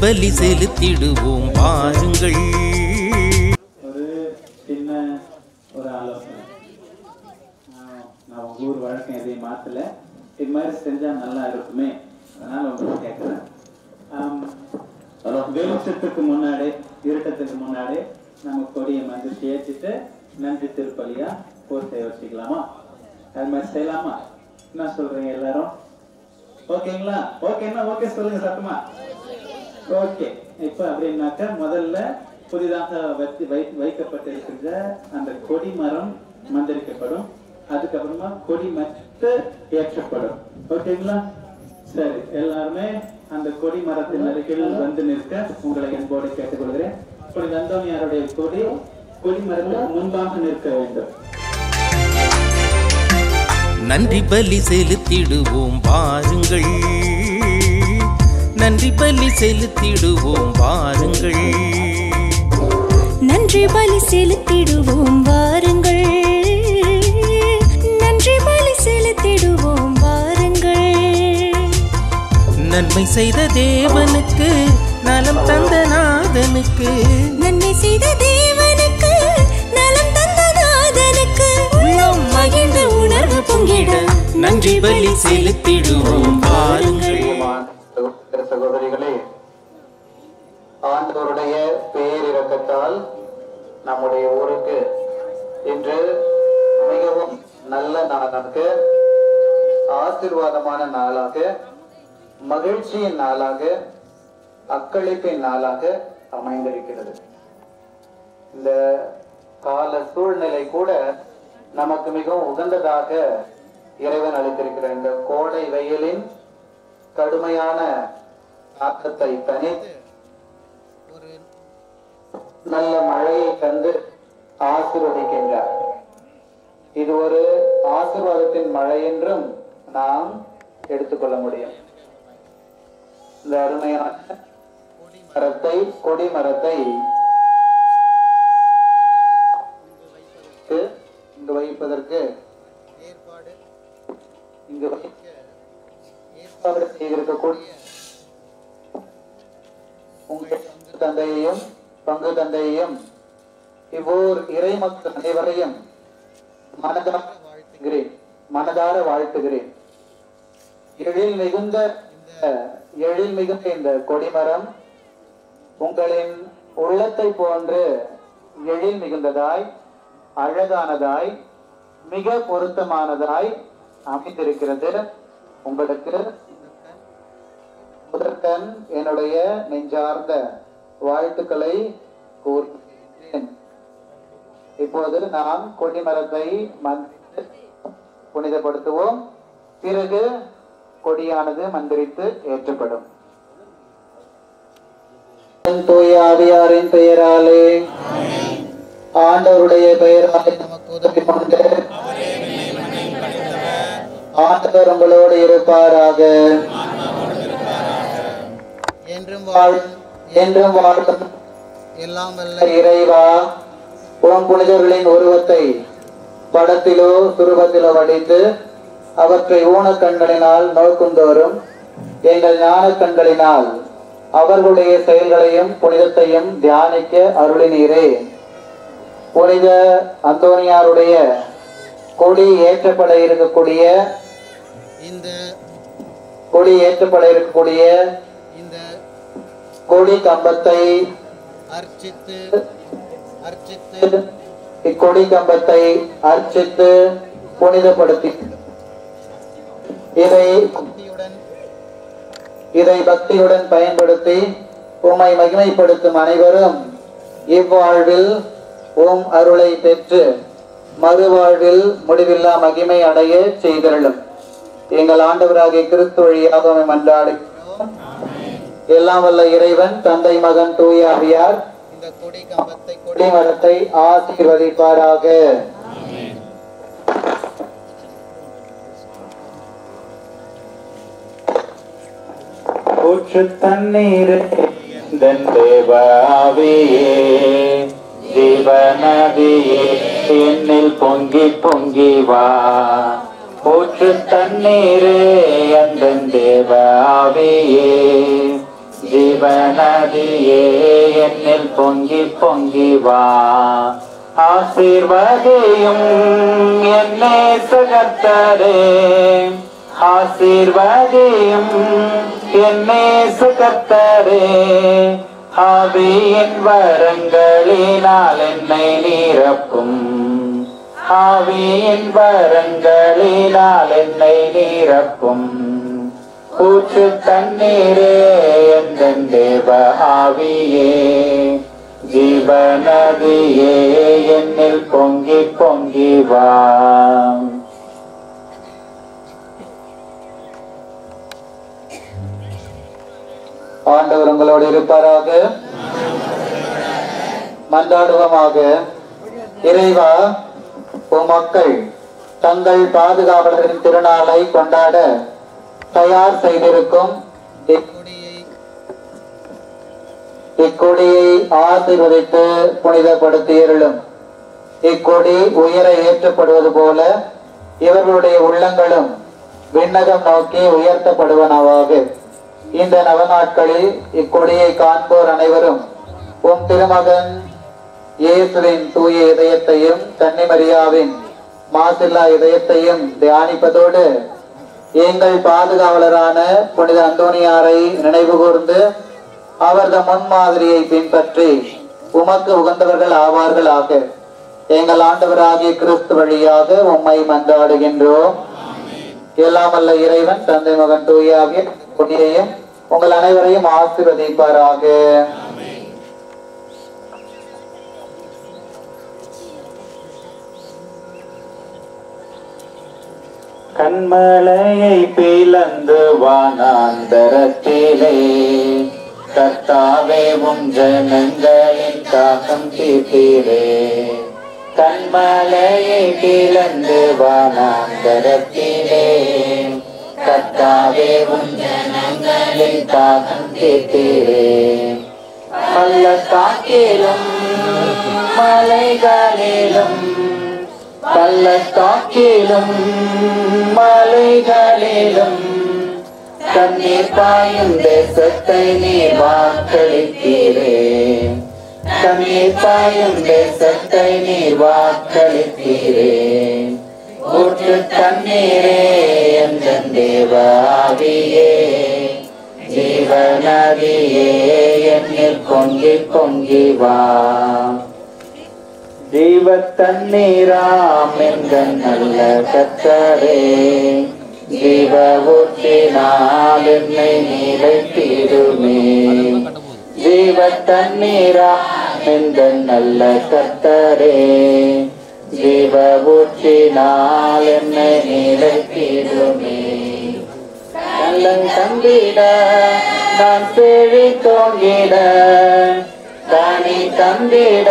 பலி செலுத்திடுவோம் பாருங்கள். ஒரு சின்ன ஒரு ஆலோசனை, நான் உங்க ஊர் வழக்கம் எதையும் மாத்தல, இது மாதிரி செஞ்சா நல்லா இருக்குமே, அதனால உங்களுக்கு கேட்கிறேன். வெளிச்சத்துக்கு முன்னாடி இருட்டத்துக்கு முன்னாடி நம்ம கொடியை மந்திரிச்சு ஏற்றிட்டு நன்றி திருப்பலியா பூர்த்தியை வச்சுக்கலாமா? அது மாதிரி செய்யலாமா? என்ன சொல்றீங்க எல்லாரும்? ஓகேங்களா? ஓகேன்னா ஓகே சொல்லுங்க சத்தமா. ஓகே. இப்ப அப்படின்னாக்க முதல்ல புதிதாக வைக்கப்பட்டிருக்கின்ற அந்த கொடி மரம் மந்திரிக்கப்படும், அதுக்கப்புறமா கொடி மட்டு ஏற்றப்படும். ஓகேங்களா? சரி, எல்லாருமே அந்த கொடி மரத்தின் அருகில் வந்து நிற்க உங்களை என்போடு கேட்டுக்கொள்கிறேன். புனித அந்தோனியாருடைய கொடி மரத்துக்கு முன்பாக நிற்க வேண்டும். நன்றி பலி செலுத்திடுவோம் வாருங்கள், நன்றி பலி செலுத்திடுவோம் வாருங்கள், நன்றி பலி செலுத்திடுவோம் வாருங்கள், நன்றி பலி செலுத்திடுவோம் வாருங்கள். நன்மை செய்த தேவனுக்கு, நலம் தந்த நாதனுக்கு, நன்மை செய்த தேவனுக்கு, நலம் தந்த நாதனுக்கு, உள்ளம் மகிழ்ந்த உணர்வு பொங்கிட நன்றி பலி செலுத்திடுவோம் வாருங்கள். சகோதரிகளே, ஆண்டவருடைய பேரிரக்கத்தால் நம்முடைய ஊருக்கு இன்று மிகவும் நல்ல நாளாக, ஆசீர்வாதமான நாளாக, மகிழ்ச்சியின் நாளாக, அக்களிப்பின் நாளாக அமைந்திருக்கிறது. இந்த கால சூழ்நிலை கூட நமக்கு மிகவும் உகந்ததாக இறைவன் அளித்திருக்கிற இந்த கோடை வெயிலின் கடுமையான தாக்கத்தை தணித்து ஒரு நல்ல மழையை தந்து ஆசீர்வதிக்கின்றார். இது ஒரு ஆசீர்வாதத்தின் மழை என்றும் நாம் எடுத்துக்கொள்ள முடியும். இந்த அருமையான கொடி மரத்தை இங்கு வைப்பதற்கு ஏற்பாடு செய்திருக்கக்கூடிய உங்கள் பங்கு தந்தையையும் இவ்வூர் இறை மக்கள் அனைவரையும் மனதார வாழ்த்துகிறேன். எழில் மிகுந்த இந்த கொடிமரம் உங்களின் உள்ளத்தை போன்று எழில் மிகுந்ததாய், அழகானதாய், மிக பொருத்தமானதாய் அமைந்திருக்கிறது. உங்களுக்கு முதற்கண் என்னுடைய நெஞ்சார்ந்த வாழ்த்துக்களை கூறுகிறேன். இப்போது நாம் கொடிமரத்தை புனிதப்படுத்துவோம். பிறகு கொடியானது மந்திரித்து ஏற்றப்படும். தூய ஆவியாரின் பெயராலே, ஆண்டவருடைய பெயராலே நமக்கு உதவி கொண்டு ஆண்டவர் உங்களோடு இருப்பாராக. என்றும் வாழும் எல்லாம் வல்ல இறைவா, உம் புனிதர்களின் உருவத்தை படத்திலோ சுரூபத்திலோ வடித்து அவற்றை ஊனக்கண்களினால் நோக்குந்தோறும் எங்கள் ஞான கண்களினால் அவர்களுடைய செயல்களையும் புனிதத்தையும் தியானிக்க அருளினீரே. புனித அந்தோனியாருடைய கொடி ஏற்றப்பட இருக்கக்கூடிய இந்த கொடி கம்பத்தை அர்ச்சித்து இக்கொடி கம்பத்தை அர்ச்சித்து புனிதப்படுத்தி இதை பக்தியுடன் பயன்படுத்தி உம்மை மகிமைப்படுத்தும் அனைவரும் இவ்வாழ்வில் உம் அருளை பெற்று மறுவாழ்வில் முடிவில்லா மகிமை அடைய செய்தருளும். எங்கள் ஆண்டவராகிய கிறிஸ்து வழியாக மன்றாடி எல்லாம் வல்ல இறைவன் தந்தை மகன் தூய ஆவியார் இந்த கொடி மரத்தை ஆசீர்வதிப்பாராக. ஊற்று தண்ணீரே தேவாவியே, ஜீவநதியே என்னில் பொங்கி பொங்கி வா. ஊற்று தண்ணீரே அந்த தேவாவியே, ஜீவநதியே என்னில் பொங்கி பொங்கி வா. ஆசீர்வதியும் என்னே சுகர்த்தரே, ஆசீர்வதியும் என்னே சுகர்த்தரே. ஆவியின் வரங்களினால் என்னை நிரப்பும், ஆவியின் வரங்களினால் என்னை நிரப்பும். ஊற்று தண்ணீரே எந்தன் தேவ ஆவியே, ஜீவநதியே என்னில் பொங்கி பொங்கி வா. ஆண்டவர் உங்களோடு இருப்பாராக. மன்றாடுவோமாக. இறைவா, உம் மக்கள் தங்கள் பாதுகாவலரின் திருநாளை கொண்டாட தயார் செய்திருக்கும் இக்கொடியை ஆசீர்வதித்து புனிதப்படுத்தியருளும். இக்கொடி உயர ஏற்றப்படுவது போல இவர்களுடைய உள்ளங்களும் விண்ணகம் நோக்கி உயர்த்தப்படுவனவாக. இந்த நவநாட்களில் இக்கொடியை காண்போர் அனைவரும் உம் திருமகன் இயேசுவின் தூய இதயத்தையும் கன்னிமரியாவின் மாசில்லா இதயத்தையும் தியானிப்பதோடு எங்கள் பாதுகாவலரான புனித அந்தோனியாரை நினைவு கூர்ந்து அவரது முன்மாதிரியை பின்பற்றி உமக்கு உகந்தவர்கள் ஆவார்களாக. எங்கள் ஆண்டவராகிய கிறிஸ்து வழியாக உம்மை மன்றாடுகின்றோம். எல்லாம் வல்ல இறைவன் தந்தை மகன் தூய ஆகிய புனிதையும் உங்கள் அனைவரையும் ஆசீர்வதிப்பாராக. கண்மலையை பிளந்து வானாந்தரத்திலே கர்த்தாவே உம் ஜனங்களின் தாகம் தீர்த்தீரே. கண்மலையை பிளந்து வானாந்தரத்திலே கர்த்தாவே உம் ஜனங்களின் தாகம் தீர்த்தீரே. பள்ளத்தாக்கிலும் மலைகளிலும், பள்ளத்தாக்கிலும் மலைகளிலும் கண்ணீர் பாயும் தேசத்தை நீர் வாக்களித்தீரே. கண்ணீர் பாயும் தேசத்தை நீர் வாக்களித்தீரே. ஊற்று தண்ணீரே எந்தன் தேவ ஆவியே, ஜீவநதியே என்னில் பொங்கி பொங்கி வா. ஜீவ தண்ணீராம் எங்கள் நல்ல கர்த்தரே, ஜீவ ஊற்றினால் என்னை நிலைத்திடுமே. ஜீவ தண்ணீராம் எங்கள் நல்ல கர்த்தரே, ஜீவ ஊற்றினால் என்னை நிலைத்திடுமே. கள்ளன் தந்திட நான் செழி தோங்கிட, கனி தந்திட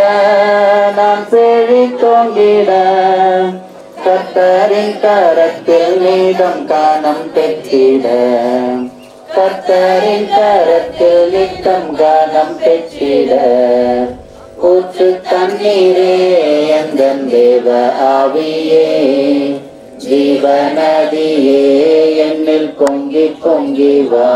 நான் செழி தோங்கிட, கர்த்தரின் கரத்தில் நீதம் காணம் பெற்றிட, கர்த்தரின் கரத்தில் நித்தம் காணம் பெற்றிட. ஊற்று தண்ணீரே எந்தன் தேவ ஆவியே, ஜீவநதியே என்னில் பொங்கி பொங்கி வா.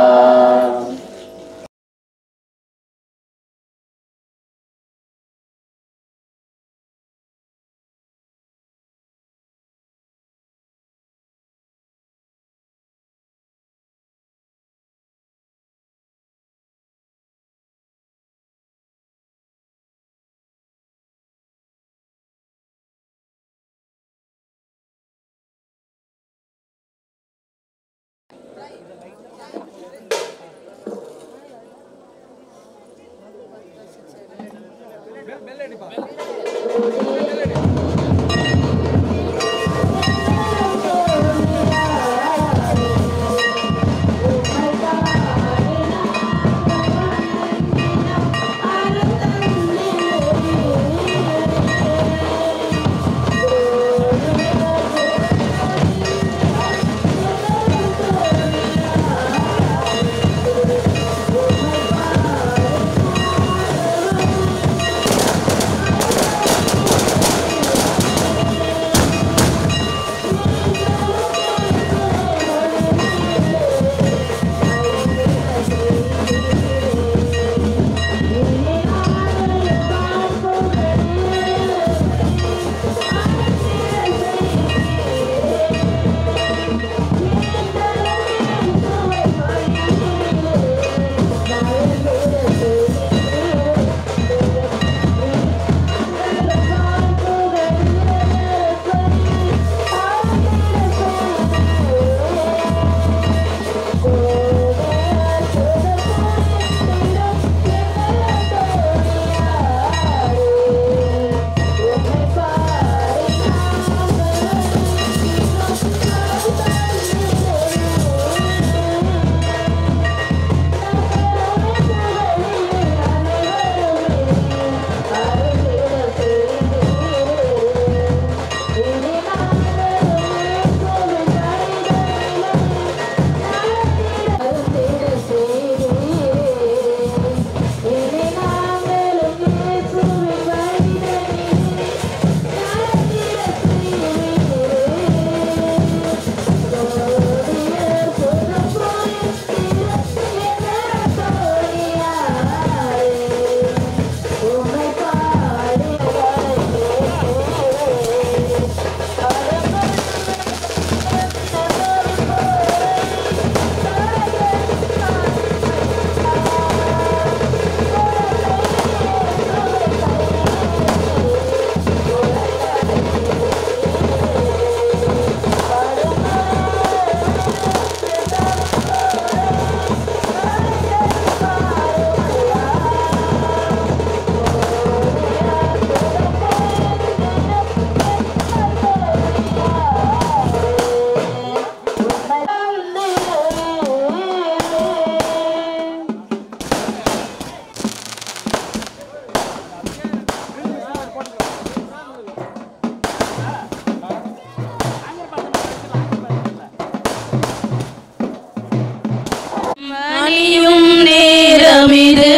நேரமிது.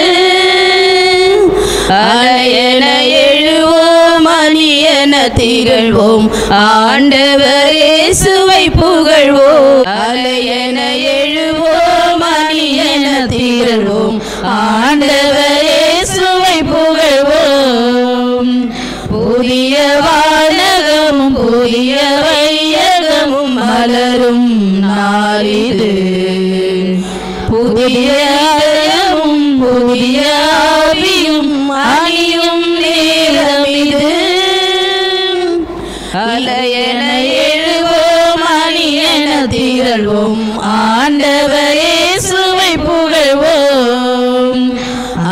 அலையென எழுவோம் அணியென திகழ்வோம் ஆண்டவர் இயேசுவை புகழ்வோம். அலையென எழுவோம் அணியென திகழ்வோம் ஆண்டவர் இயேசுவை புகழ்வோம். புதிய வானகமும் புதிய வையகமும் மலரும் நாளிது. புதிய இதயமும் புதிய ஆவியும் அணியும் நேரமிது. அலையென எழுவோம் அணியென திகழ்வோம் ஆண்டவர் இயேசுவை புகழ்வோம்.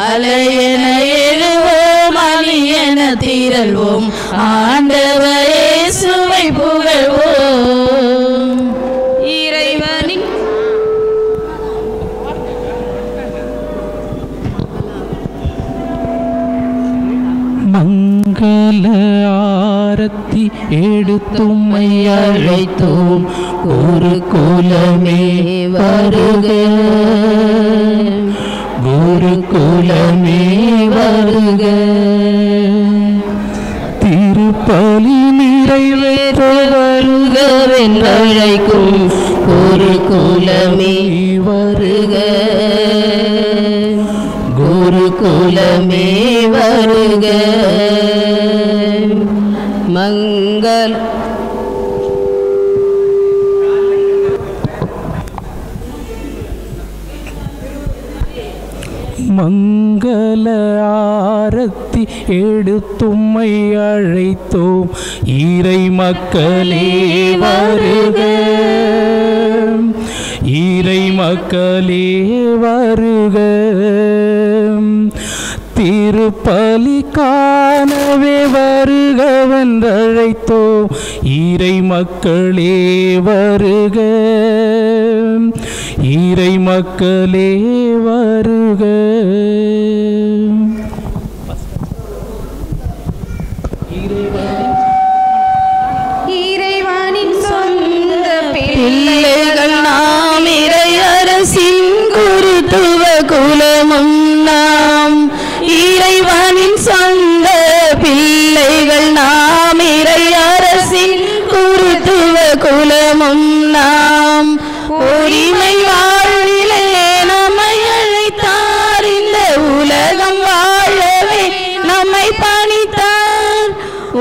அலையென எழுவோம் அணியென திகழ்வோம் ஆண்டவர் இயேசுவை புகழ்வோம். இறைவனின் மங்கள ஆரத்தி எடுத்தும்மை அழைத்தோம் ஒரு குலமே வருக, ஒரு குலமே வருக. திருப்பலி நிறைவேற்ற வருகவென்றழைக்கும் ஒரு குலமே வருக, ஒரு குலமே வருக. மங்கள மங்கள ஆரத்தி எடுத்தும்மை அழைத்தோம் இறை மக்களே வருக, இறை மக்களே வருக. திருப்பலி காணவே வருகவென்றழைத்தோம் இறை மக்களே வருக, இறை மக்களே வருக. இறைவனின் சொந்த பிள்ளைகள் நாம், இறையரசின் குருத்துவ குலமும் நாம். இறைவனின் சொந்த பிள்ளைகள் நாம், இறையரசின் குருத்துவ குலமும் நாம். உரிமை வாழ்விலே நம்மை அழைத்தார், இந்த உலகம் வாழவே நம்மை பணித்தார்.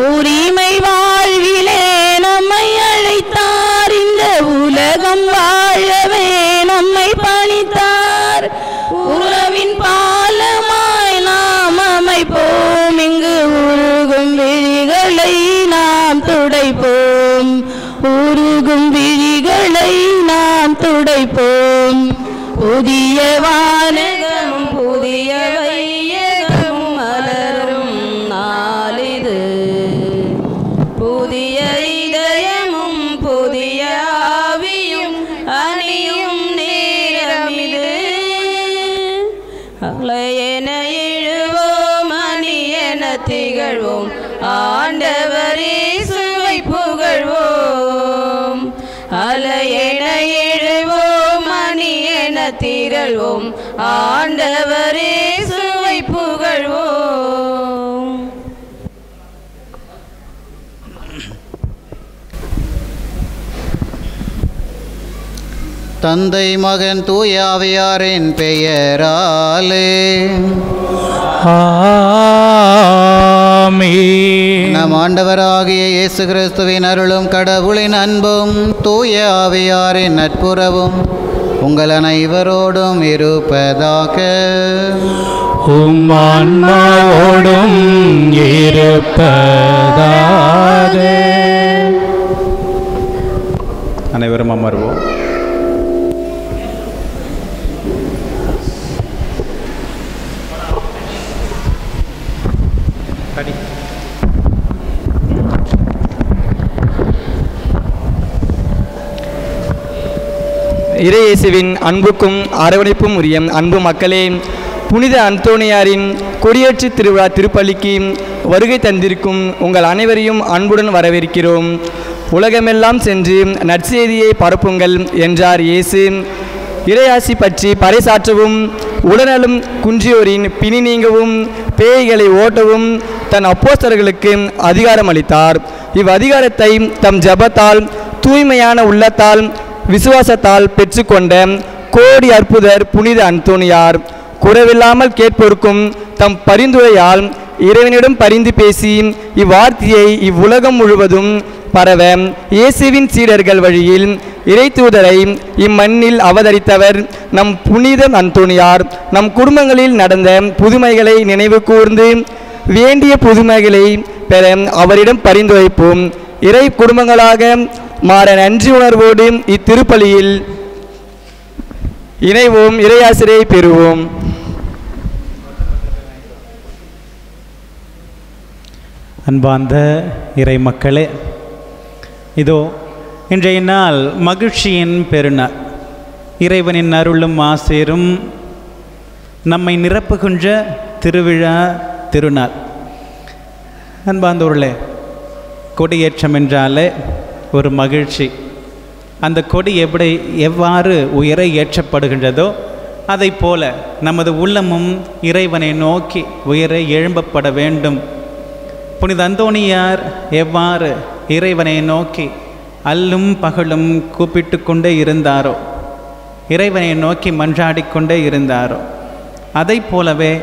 உரிமை வாழ்விலே நம்மை அழைத்தார், இந்த உலகம் வாழவே நம்மை பணித்தார். உறவின் பாலமாய் நாம் அமைப்போம், இங்கு உருகும் விழிகளை நாம் துடைப்போம், உருகும் விழிகளை நாம் துடைப்போம். புதிய வானகமும் புதிய வையகமும் மலரும் நாளிது. புதிய இதயமும் புதிய ஆவியும் அணியும் நேரமிது. அலையென எழுவோம் அணியென திகழ்வோம் ஆண்டவர் இயேசுவை புகழ்வோம். அலையென எழுவோம் அணியென திகழ்வோம் ஆண்டவர் இயேசுவை புகழ்வோம். தந்தை மகன் தூய ஆவியாரின் பெயராலே ஆமென். நம் ஆண்டவராகிய இயேசு கிறிஸ்துவின் அருளும் கடவுளின் அன்பும் தூய ஆவியாரின் நட்புறவும் உங்கள் அனைவரோடும் இருப்பதாக. உம் ஆன்மாவோடும் இருப்பதாக. அனைவரும் அமர்வோம். இறையேசுவின் அன்புக்கும் அரவணைப்பும் உரிய அன்பு மக்களே, புனித அந்தோனியாரின் கொடியேற்று திருவிழா திருப்பலிக்கு வருகை தந்திருக்கும் உங்கள் அனைவரையும் அன்புடன் வரவேற்கிறோம். உலகமெல்லாம் சென்று நற்செய்தியை பரப்புங்கள் என்றார் இயேசு. இறையாசி பற்றி பறைசாற்றவும் உடனலும் குன்றியோரின் பிணி நீங்கவும் பேய்களை ஓட்டவும் தன் அப்போஸ்தலர்களுக்கு அதிகாரம் அளித்தார். இவ்வதிகாரத்தை தம் ஜபத்தால் தூய்மையான உள்ளத்தால் விசுவாசத்தால் பெற்றுக்கொண்ட கோடி அற்புதர் புனித அந்தோனியார் குறைவில்லாமல் கேட்போருக்கும் தம் பரிந்துரையால் இறைவனிடம் பரிந்து பேசி இவ்வார்த்தையை இவ்வுலகம் முழுவதும் பரவ இயேசுவின் சீடர்கள் வழியில் இறைத்தூதரை இம்மண்ணில் அவதரித்தவர் நம் புனித அந்தோனியார். நம் குடும்பங்களில் நடந்த புதுமைகளை நினைவு கூர்ந்து வேண்டிய புதுமைகளை பெற அவரிடம் பரிந்துரைப்போம். இறை குடும்பங்களாக மாற நன்றி உணர்வோடு இத்திருப்பலியில் இணைவோம், இறையாசிரியை பெறுவோம். அன்பார்ந்த இறை மக்களே, இதோ இன்றைய நாள் மகிழ்ச்சியின் பெருநாள். இறைவனின் அருளும் ஆசீரும் நம்மை நிரப்புகின்ற திருவிழா திருநாள். அன்பார்ந்தவர்களே, கொடியேற்றம் என்றாலே ஒரு மகிழ்ச்சி. அந்த கொடி எவ்வாறு உயர ஏற்றப்படுகின்றதோ அதை போல நமது உள்ளமும் இறைவனை நோக்கி உயர எழும்பப்பட வேண்டும். புனித அந்தோனியார் எவ்வாறு இறைவனை நோக்கி அல்லும் பகலும் கூப்பிட்டு கொண்டே இருந்தாரோ, இறைவனை நோக்கி மன்றாடிக்கொண்டே இருந்தாரோ, அதை போலவே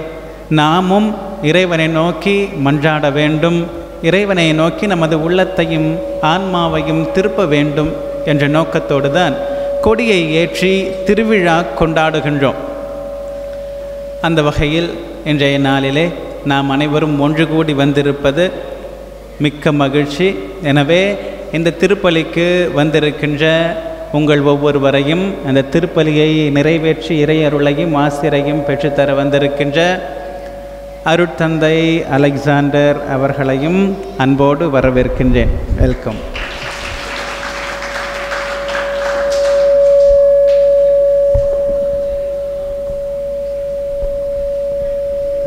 நாமும் இறைவனை நோக்கி மன்றாட வேண்டும். இறைவனை நோக்கி நமது உள்ளத்தையும் ஆன்மாவையும் திருப்ப வேண்டும் என்ற நோக்கத்தோடு தான் கொடியை ஏற்றி திருவிழா கொண்டாடுகின்றோம். அந்த வகையில் இன்றைய நாளிலே நாம் அனைவரும் ஒன்று கூடி வந்திருப்பது மிக்க மகிழ்ச்சி. எனவே இந்த திருப்பலிக்கு வந்திருக்கின்ற உங்கள் ஒவ்வொருவரையும் அந்த திருப்பலியை நிறைவேற்றி இறை அருளையும் ஆசிரையும் பெற்றுத்தர வந்திருக்கின்ற அருட்தந்தை அலெக்சாண்டர் அவர்களையும் அன்போடு வரவேற்கின்றேன். வெல்கம்.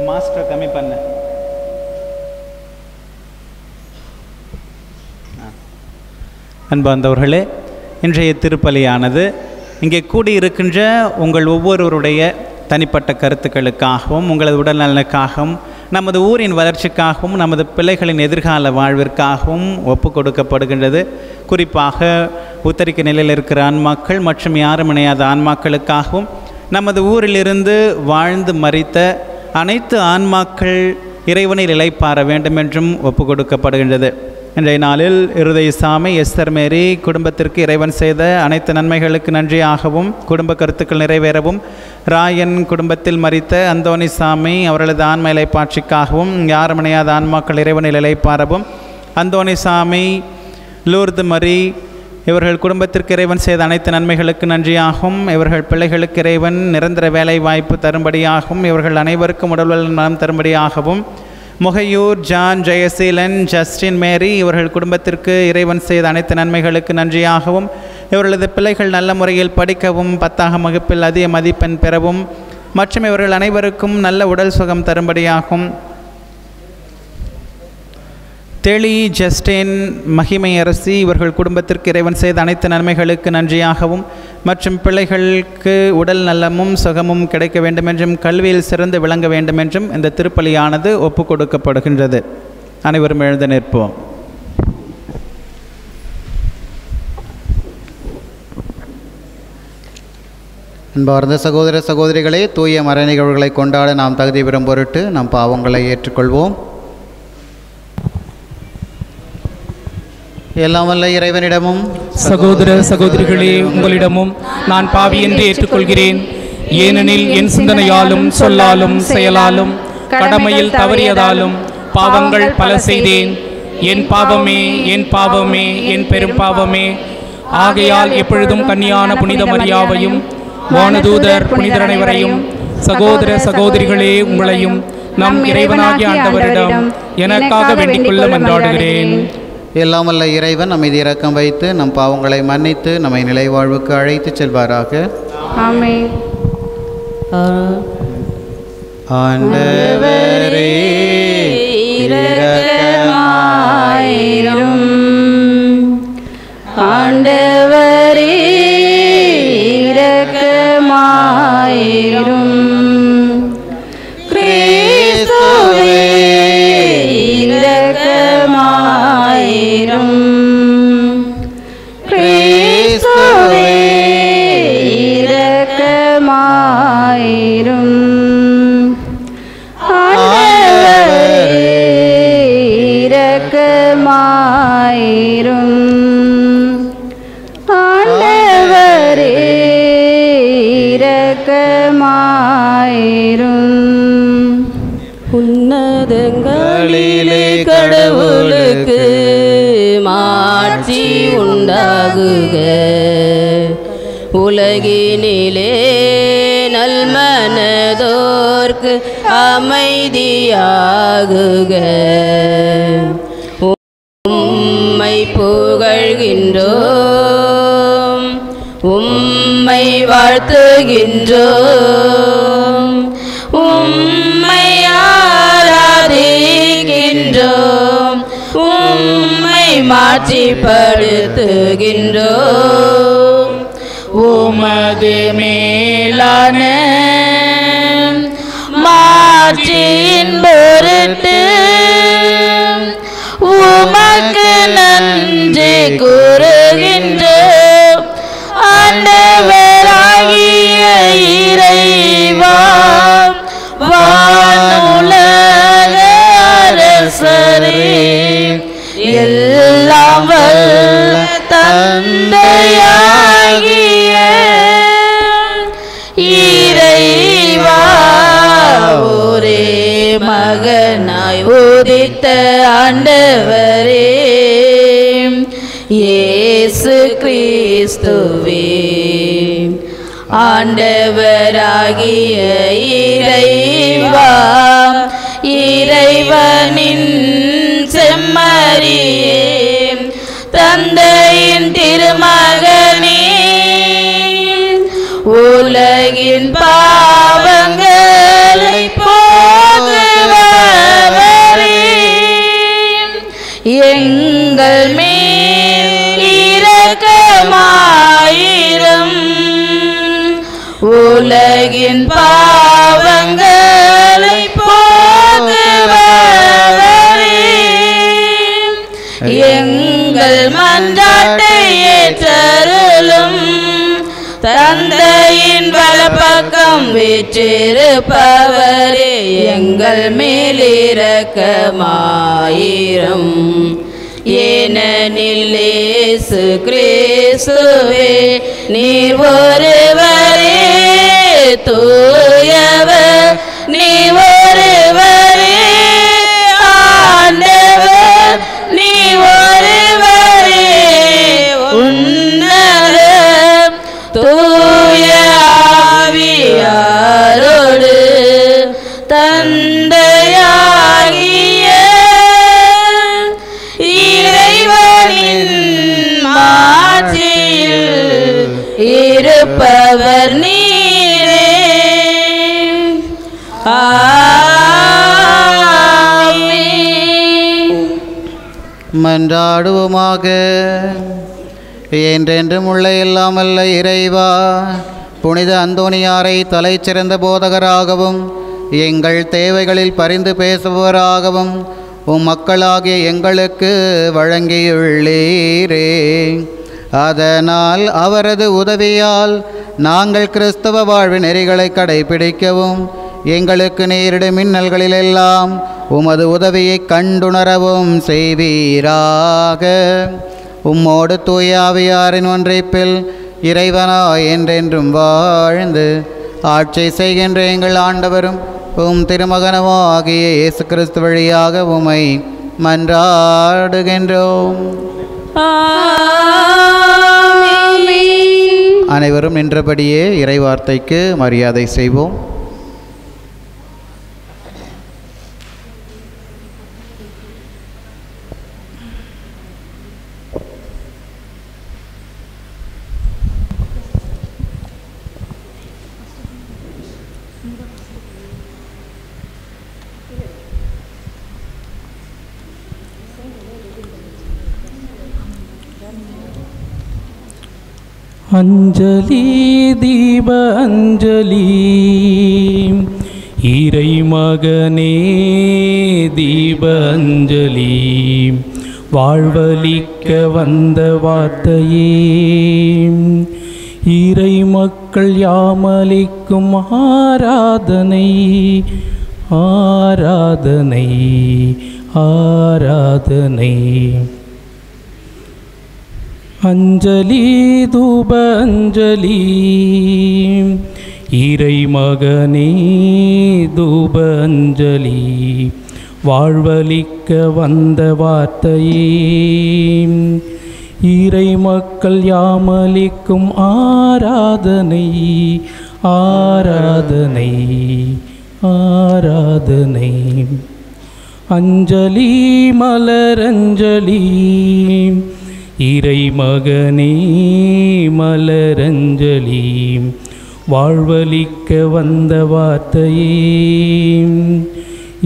மாஸ்டர் கம்மி பண்ண. அன்பார்ந்தவர்களே, இன்றைய திருப்பலியானது இங்கே கூடியிருக்கின்ற உங்கள் ஒவ்வொருவருடைய தனிப்பட்ட கருத்துக்களுக்காகவும் உங்களது உடல்நலனுக்காகவும் நமது ஊரின் வளர்ச்சிக்காகவும் நமது பிள்ளைகளின் எதிர்கால வாழ்விற்காகவும் ஒப்பு கொடுக்கப்படுகின்றது. குறிப்பாக உத்தரிக்க நிலையில் இருக்கிற ஆன்மாக்கள் மற்றும் யாரும் இணையாத ஆன்மாக்களுக்காகவும் நமது ஊரிலிருந்து வாழ்ந்து மரித்த அனைத்து ஆன்மாக்கள் இறைவனில் இளைப்பாற வேண்டும் என்றும் ஒப்பு கொடுக்கப்படுகின்றது. இன்றைய நாளில் இருதய சாமி எஸ்தர் மேரி குடும்பத்திற்கு இறைவன் செய்த அனைத்து நன்மைகளுக்கு நன்றியாகவும் குடும்ப கருத்துக்கள் நிறைவேறவும், ராயன் குடும்பத்தில் மரித்த அந்தோனி சாமி அவர்களது ஆன்ம இலைப்பாட்சிக்காகவும் யாரும் இணையாத ஆன்மாக்கள் இறைவனில் இளைப்பாறவும், அந்தோனி சாமி லூர்து மரி இவர்கள் குடும்பத்திற்கு இறைவன் செய்த அனைத்து நன்மைகளுக்கு நன்றியாகவும், இவர்கள் பிள்ளைகளுக்கு இறைவன் நிரந்தர வேலை வாய்ப்பு தரும்படியாகவும், இவர்கள் அனைவருக்கும் உடல்நல நலம் தரும்படியாகவும், முகையூர் ஜான் ஜெயசீலன் ஜஸ்டின் மேரி இவர்கள் குடும்பத்திற்கு இறைவன் செய்த அனைத்து நன்மைகளுக்கு நன்றியாகவும், இவர்களது பிள்ளைகள் நல்ல முறையில் படிக்கவும் 10ஆம் வகுப்பில் அதிக மதிப்பெண் பெறவும் மற்றும் இவர்கள் அனைவருக்கும் நல்ல உடல் சுகம் தரும்படியாகவும், தெளி ஜஸ்டின் மகிமை அரசி இவர்கள் குடும்பத்திற்கு இறைவன் செய்த அனைத்து நன்மைகளுக்கு நன்றியாகவும் மற்றும் பிள்ளைகளுக்கு உடல் நலமும் சுகமும் கிடைக்க வேண்டுமென்றும் கல்வியில் சிறந்து விளங்க வேண்டுமென்றும் இந்த திருப்பலியானது ஒப்பு கொடுக்கப்படுகின்றது. அனைவரும் எழுந்து நிற்போம். அன்பார்ந்த சகோதர சகோதரிகளே, தூய மறை நிகழ்வுகளை கொண்டாட நாம் தகுதி பெறும் பொருட்டு நம் பாவங்களை ஏற்றுக்கொள்வோம். எல்லாம் வல்ல இறைவனிடமும் சகோதர சகோதரிகளே, உங்களிடமும் நான் பாவி என்று ஏற்றுக்கொள்கிறேன். ஏனெனில் என் சிந்தனையாலும் சொல்லாலும் செயலாலும் கடமையில் தவறியதாலும் பாவங்கள் பல செய்தேன். என் பாவமே, என் பாவமே, என் பெரும் பாவமே. ஆகையால் எப்பொழுதும் கன்னியான புனித மரியாவையும் வானதூதர் புனிதர் அனைவரையும் சகோதர சகோதரிகளே உங்களையும் நம் இறைவனாகிய ஆண்டவரிடம் எனக்காக வேண்டிக் கொள்ள மன்றாடுகிறேன். எல்லாம் வல்ல இறைவன் நம் மீது இரக்கம் வைத்து நம் பாவங்களை மன்னித்து நம்மை நிலை வாழ்வுக்கு அழைத்து செல்வாராக. ஆமென். ஆண்டவரே இரக்கமாயிரும். ஆண்டவரே இரக்கமாயிரும். ஆண்டவரே இரக்கமாயிரும். உன்னதங்களிலே கடவுளுக்கு மாட்சி உண்டாகுக. உலகினிலே நல்மனதோர்க்கு அமைதியாகுக. உம்மை புகழ்கின்றோம், உம்மை வாழ்த்துகின்றோம், உம்மை ஆராதிக்கின்றோம், உம்மை மாட்சிப்படுத்துகின்றோம். உமது மேலான மாட்சியின் பொருட்டு உமக்கு நன்றி கூறுகின்றோம். ஆண்டவராகிய இறைவா, வானுலக அரசரே, எல்லாம் வல்ல தந்தையாகிய இறைவா, ஒரே மகனாய் உதித்த ஆண்டவரே இயேசு கிறிஸ்துவே, ஆண்டவராகிய இறைவா, இறைவனின் செம்மறியே, தந்தையின் திருமகனே, உலகின் பாவங்களை போக்குபவரே, எங்கள் மேல் இரக்கமாயிரும். உலகின் பாவங்களை போக்குபவரே, எங்கள் மன்றாட்டை ஏற்றருளும். தந்தையின் வலப்பக்கம் வீற்றிருப்பவரே, எங்கள் மேல் இரக்கமாயிரும். ஏனெனில் இயேசு கிறிஸ்துவே, நீர் ஒருவரே தூயவர், நீர் ஒருவரே ஆண்டவர், நீர் ஒருவரே உன்னதர். தூய ஆவியாரோடு தந்தையாகிய இறைவனின் மாட்சியில் இருப்பவர் நீரே. ஆமென். மன்றாடுவோமாக. என்றென்றும் உள்ள எல்லாம் அல்ல இறைவா, புனித அந்தோனியாரை தலைச்சிறந்த போதகராகவும் எங்கள் தேவைகளில் பரிந்து பேசுபவராகவும் உம் மக்களாகிய எங்களுக்கு வழங்கியுள்ளீரே. அதனால் அவரது உதவியால் நாங்கள் கிறிஸ்தவ வாழ்வு நெறிகளை கடைபிடிக்கவும் எங்களுக்கு நேரிடும் மின்னல்களிலெல்லாம் உமது உதவியை கண்டுணரவும் செய்வீராக. உம்மோடு தூய ஆவியாரின் ஒன்றைப்பில் இறைவனாய் என்றென்றும் வாழ்ந்து ஆட்சி செய்கின்ற எங்கள் ஆண்டவரும் உம் திருமகனமாகிய இயேசு கிறிஸ்து வழியாக உம்மை மன்றாடுகின்றோம். அனைவரும் நின்றபடியே இறைவார்த்தைக்கு மரியாதை செய்வோம். அஞ்சலி தீப அஞ்சலி இறை மகனே தீப அஞ்சலி வாழ்வளிக்க வந்த வார்த்தையே இறை மக்கள் யாமளிக்கும் ஆராதனை ஆராதனை ஆராதனை. அஞ்சலி தூப அஞ்சலி இறைமகனே தூப அஞ்சலி வாழ்வளிக்க வந்த வார்த்தையே இறை மக்கள் யாமளிக்கும் ஆராதனை ஆராதனை ஆராதனை. அஞ்சலி மலரஞ்சலி இறைமகனே மலரஞ்சலி வாழ்வளிக்க வந்த வார்த்தையே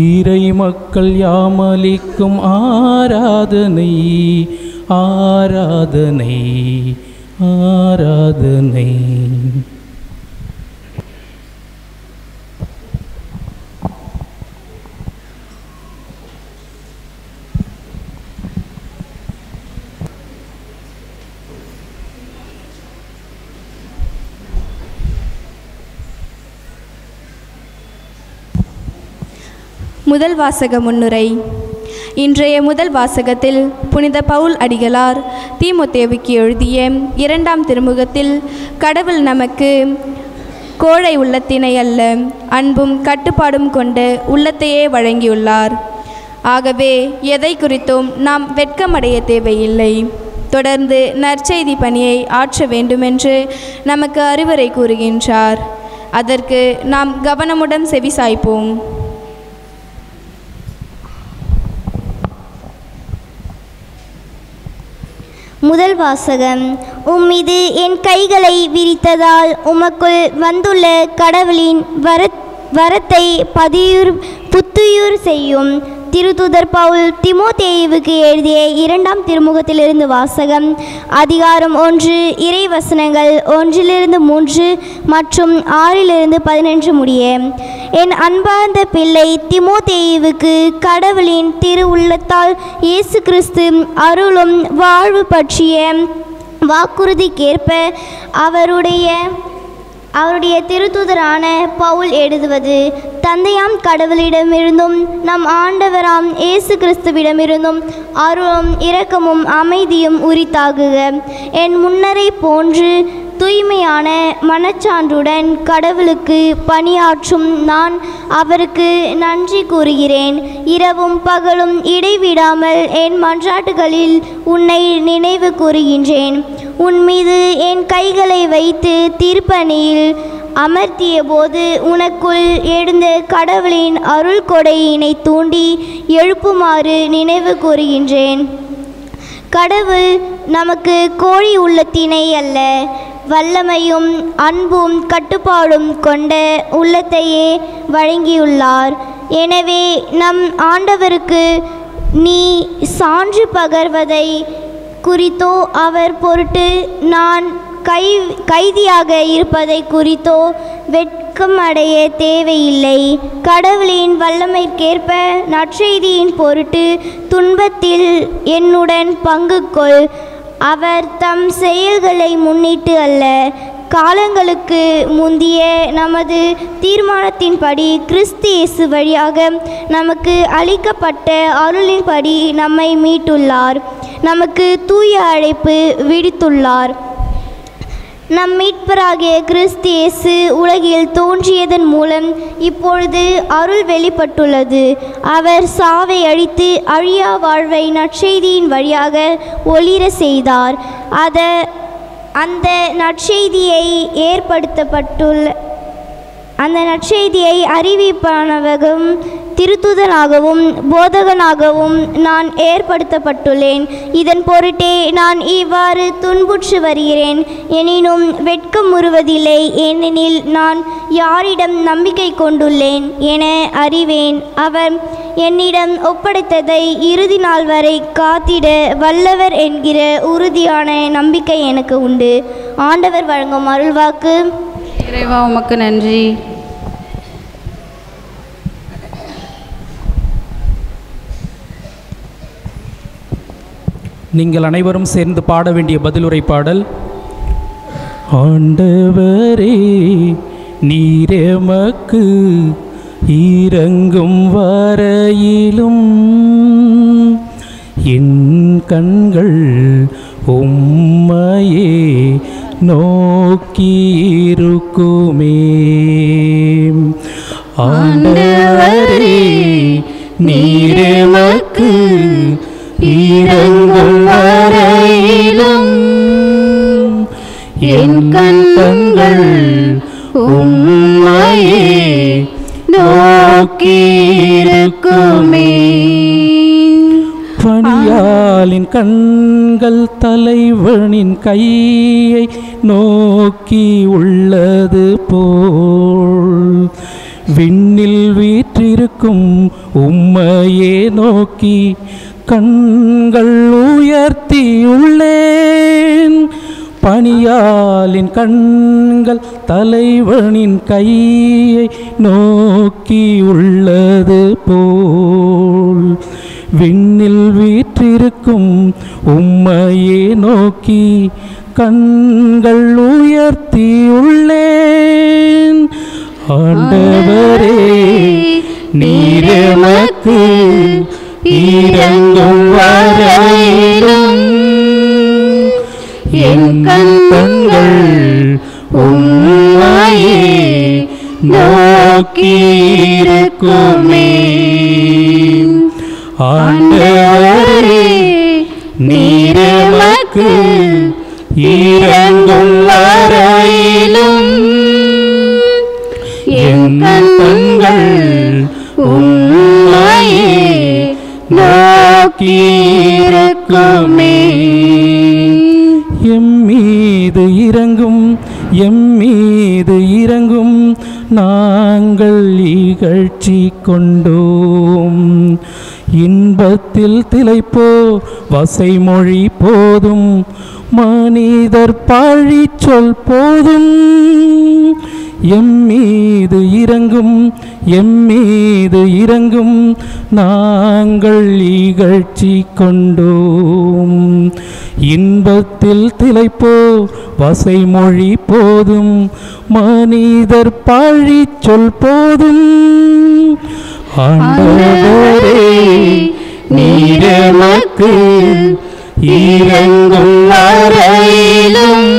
இறை மக்கள் யாமளிக்கும் ஆராதனை ஆராதனை ஆராதனை. முதல் வாசக முன்னுரை. இன்றைய முதல் வாசகத்தில் புனித பவுல் அடிகளார் தீமோத்தேவுக்கு எழுதிய 2ஆம் திருமுகத்தில் கடவுள் நமக்கு கோழை உள்ளத்தினை அல்ல அன்பும் கட்டுப்பாடும் கொண்ட உள்ளத்தையே வழங்கியுள்ளார். ஆகவே எதை குறித்தும் நாம் வெட்கமடைய தேவையில்லை. தொடர்ந்து நற்செய்தி பணியை ஆற்ற வேண்டுமென்று நமக்கு அறிவுரை கூறுகின்றார். அதற்கு நாம் கவனமுடன் செவிசாய்ப்போம். முதல் வாசகம். உம்மீது என் கைகளை விரித்ததால் உமக்குள் வந்துள்ள கடவுளின் வரத்தை புத்துயிர் செய்யும். திருத்தூதர் பவுல் தீமோத்தேயுவுக்கு எழுதிய 2ஆம் திருமுகத்திலிருந்து வாசகம். அதிகாரம் 1 இறை வசனங்கள் 1-3 மற்றும் 6-11 முடிய. என் அன்பார்ந்த பிள்ளை தீமோத்தேயுவுக்கு கடவுளின் திரு உள்ளத்தால் இயேசு கிறிஸ்து அருளும் வாழ்வு பற்றிய வாக்குறுதிக்கேற்ப அவருடைய திருத்தூதரான பவுல் எழுதுவது. தந்தையாம் கடவுளிடமிருந்தும் நம் ஆண்டவராம் இயேசு கிறிஸ்துவிடமிருந்தும் அருளும் இரக்கமும் அமைதியும் உரித்தாகுக. என் முன்னரை போன்று தூய்மையான மனச்சான்றுடன் கடவுளுக்கு பணியாற்றும் நான் அவருக்கு நன்றி கூறுகிறேன். இரவும் பகலும் இடைவிடாமல் என் மன்றாட்டுகளில் உன்னை நினைவு கூறுகின்றேன். உன் மீது என் கைகளை வைத்து திருப்பணியில் அமர்த்திய போது உனக்குள் எழுந்த கடவுளின் அருள் கொடையினை தூண்டி எழுப்புமாறு நினைவு கூறுகின்றேன். கடவுள் நமக்கு கோழி உள்ளத்தினை அல்ல வல்லமையும் அன்பும் கட்டுப்பாடும் கொண்ட உள்ளத்தையே வழங்கியுள்ளார். எனவே நம் ஆண்டவருக்கு நீ சான்று பகர்வதை குறித்தோ அவர் பொருட்டு நான் கைதியாக இருப்பதை குறித்தோ வெட்கமடைய தேவையில்லை. கடவுளின் வல்லமைக்கேற்ப நற்செய்தியின் பொருட்டு துன்பத்தில் என்னுடன் பங்கு கொள். அவர் தம் செயல்களை முன்னிட்டு அல்ல, காலங்களுக்கு முந்திய நமது தீர்மானத்தின்படி கிறிஸ்து இயேசு வழியாக நமக்கு அளிக்கப்பட்ட அருளின்படி நம்மை மீட்டுள்ளார். நமக்கு தூய அழைப்பு விடுத்துள்ளார். நம் மீட்பராகிய கிறிஸ்து இயேசு உலகில் தோன்றியதன் மூலம் இப்பொழுது அருள் வெளிப்பட்டுள்ளது. அவர் சாவை அழித்து அழியா வாழ்வை நற்செய்தியின் வழியாக ஒளிர செய்தார். அந்த நற்செய்தியை அறிவிப்பானவரும் திருத்துதனாகவும் போதகனாகவும் நான் ஏற்படுத்தப்பட்டுள்ளேன். இதன் பொருட்டே நான் இவ்வாறு துன்புற்று வருகிறேன். எனினும் வெட்கம் உறுவதில்லை, ஏனெனில் நான் யாரிடம் நம்பிக்கை கொண்டுள்ளேன் என அறிவேன். அவர் என்னிடம் ஒப்படைத்ததை இறுதி நாள் வரை காத்திட வல்லவர் என்கிற உறுதியான நம்பிக்கை எனக்கு உண்டு. ஆண்டவர் வழங்கும் அருள்வாக்கு. இறைவா உமக்கு நன்றி. நீங்கள் அனைவரும் சேர்ந்து பாட வேண்டிய பதிலுரை பாடல். ஆண்டவரே நீரெமக்கு இறங்கும் வரையிலும் என் கண்கள் உம்மையே நோக்கியிருக்குமே. ஆண்டவரே நீரெமக்கு இறங்கும் வரையிலும் என் கண்கள் உம்மையே நோக்கியிருக்குமே. பணியாளின் கண்கள் தலைவனின் கையை நோக்கி உள்ளது போல் விண்ணில் வீற்றிருக்கும் உம்மையே நோக்கி கண்கள் உயர்த்தியுள்ளேன். பணியாளின் கண்கள் தலைவனின் கையை நோக்கி உள்ளது போல் விண்ணில் வீற்றிருக்கும் உம்மையே நோக்கி கண்கள் உயர்த்தியுள்ளேன். ஆண்டவரே நீரெமக்கு இறங்கும் வரையிலும் என் கண்கள் உம்மையே நோக்கியிருக்குமே. ஆண்டவரே நீரெமக்கு இறங்கும் வரையிலும் என் கண்கள் உம்மையே நோக்கியிருக்குமே. எம்மீது இறங்கும் நாங்கள் இகழ்ச்சி கொண்டோம். இன்பத்தில் திளைப்போ வசைமொழி போதும் மனிதர் பழி சொல் போதும். எம்மீது இறங்கும் நாங்கள் இகழ்ச்சி கொண்டோம். இன்பத்தில் திளைப்போ வசைமொழி போதும் மனிதர் பழி சொல் போதும். ஆண்டவரே நீரெமக்கு இறங்கும் வரையிலும்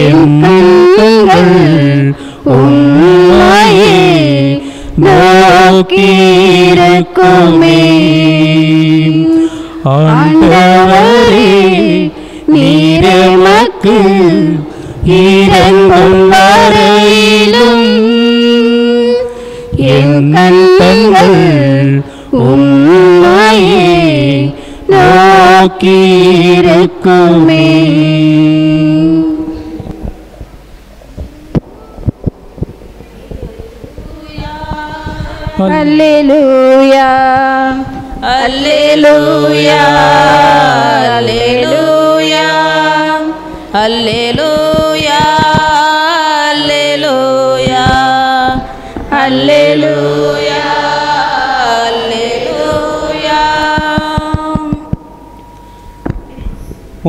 என் கண்கள் உம்மையே நோக்கியிருக்குமே. ஆண்டவரே நீரெமக்கு இறங்கும் வரையிலும் என் கண்கள் உம்மையே நோக்கியிருக்குமே. அல்லேலூயா அல்லேலூயா அல்லேலூயா அல்லேலூயா அல்லேலூயா அல்லேலூயா அல்லேலூயா.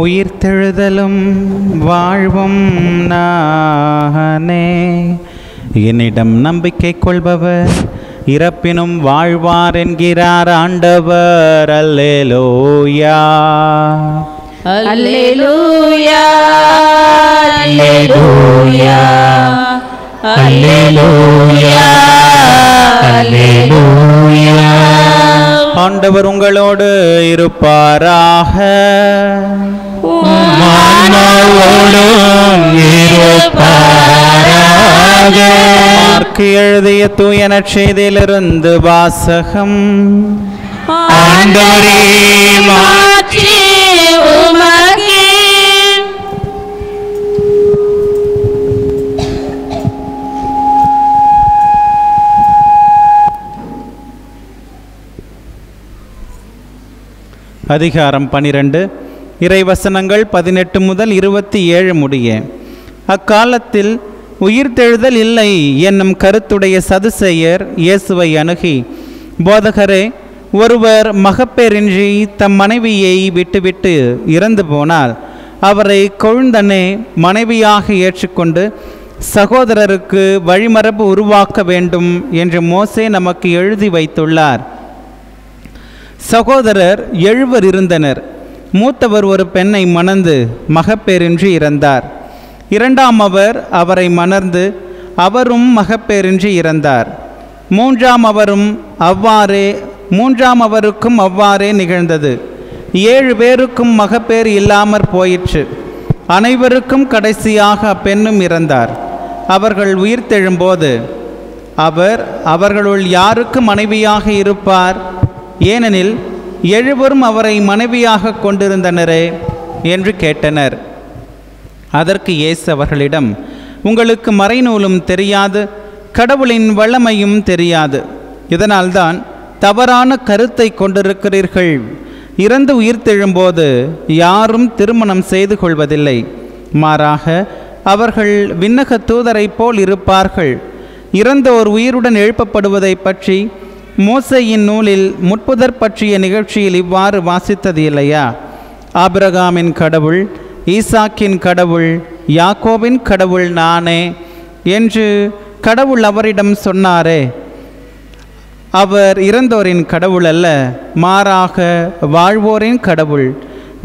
உயிர்த்தெழுதலும் வாழ்வும் நானே, என்னிடம் நம்பிக்கை கொள்பவர் இறப்பினும் வாழ்வார் என்கிறார் ஆண்டவர். அல்லேலூயா அல்லேலூயா அல்லேலூயா அல்லேலூயா அல்லேலூயா. ஆண்டவர் உங்களோடு இருப்பாராக. மார்க்கு எழுதிய தூய நற்செய்தியிலிருந்து வாசகம். ஆண்டவரே மாட்சி உமக்கே. அதிகாரம் 12, இறைவசனங்கள் 18 முதல் 27 முடிய. அக்காலத்தில் உயிர்த்தெழுதல் இல்லை என்னும் கருத்துடைய சதுசேயர் இயேசுவை அணுகி, போதகரே, ஒருவர் மகப்பேரின்றி தம் மனைவியை விட்டுவிட்டு இறந்து போனால் அவரை கொழுந்தனே மனைவியாக ஏற்றுக்கொண்டு சகோதரருக்கு வழிமரபு உருவாக்க வேண்டும் என்று மோசே நமக்கு எழுதி வைத்துள்ளார். சகோதரர் 7 இருந்தனர். மூத்தவர் ஒரு பெண்ணை மணந்து மகப்பேரின்றி இறந்தார். இரண்டாமவர் அவரை மணந்து அவரும் மகப்பேரின்றி இறந்தார். மூன்றாமவருக்கும் அவ்வாறே நிகழ்ந்தது. 7 பேருக்கும் மகப்பேறு இல்லாமற் போயிற்று. அனைவருக்கும் கடைசியாக அப்பெண்ணும் இறந்தார். அவர்கள் உயிர்த்தெழும்போது அவர் அவர்களுள் யாருக்கு மனைவியாக இருப்பார்? ஏனெனில் 7 அவரை மனைவியாக கொண்டிருந்தனரே என்று கேட்டனர். அதற்கு இயேசு அவர்களிடம், உங்களுக்கு மறைநூலும் தெரியாது, கடவுளின் வல்லமையும் தெரியாது. இதனால்தான் தவறான கருத்தை கொண்டிருக்கிறீர்கள். இறந்து உயிர்த்தெழும்போது யாரும் திருமணம் செய்து கொள்வதில்லை. மாறாக அவர்கள் விண்ணக தூதரைப் போல் இருப்பார்கள். இறந்தோர் உயிருடன் எழுப்பப்படுவதை பற்றி மோசேயின் நூலில் முற்புதற் பற்றிய நிகழ்ச்சியில் இவ்வாறு வாசித்தது இல்லையா? ஆபிரகாமின் கடவுள், ஈசாக்கின் கடவுள், யாக்கோபின் கடவுள் நானே என்று கடவுள் அவரிடம் சொன்னாரே. அவர் இறந்தோரின் கடவுள் அல்ல, மாறாக வாழ்வோரின் கடவுள்.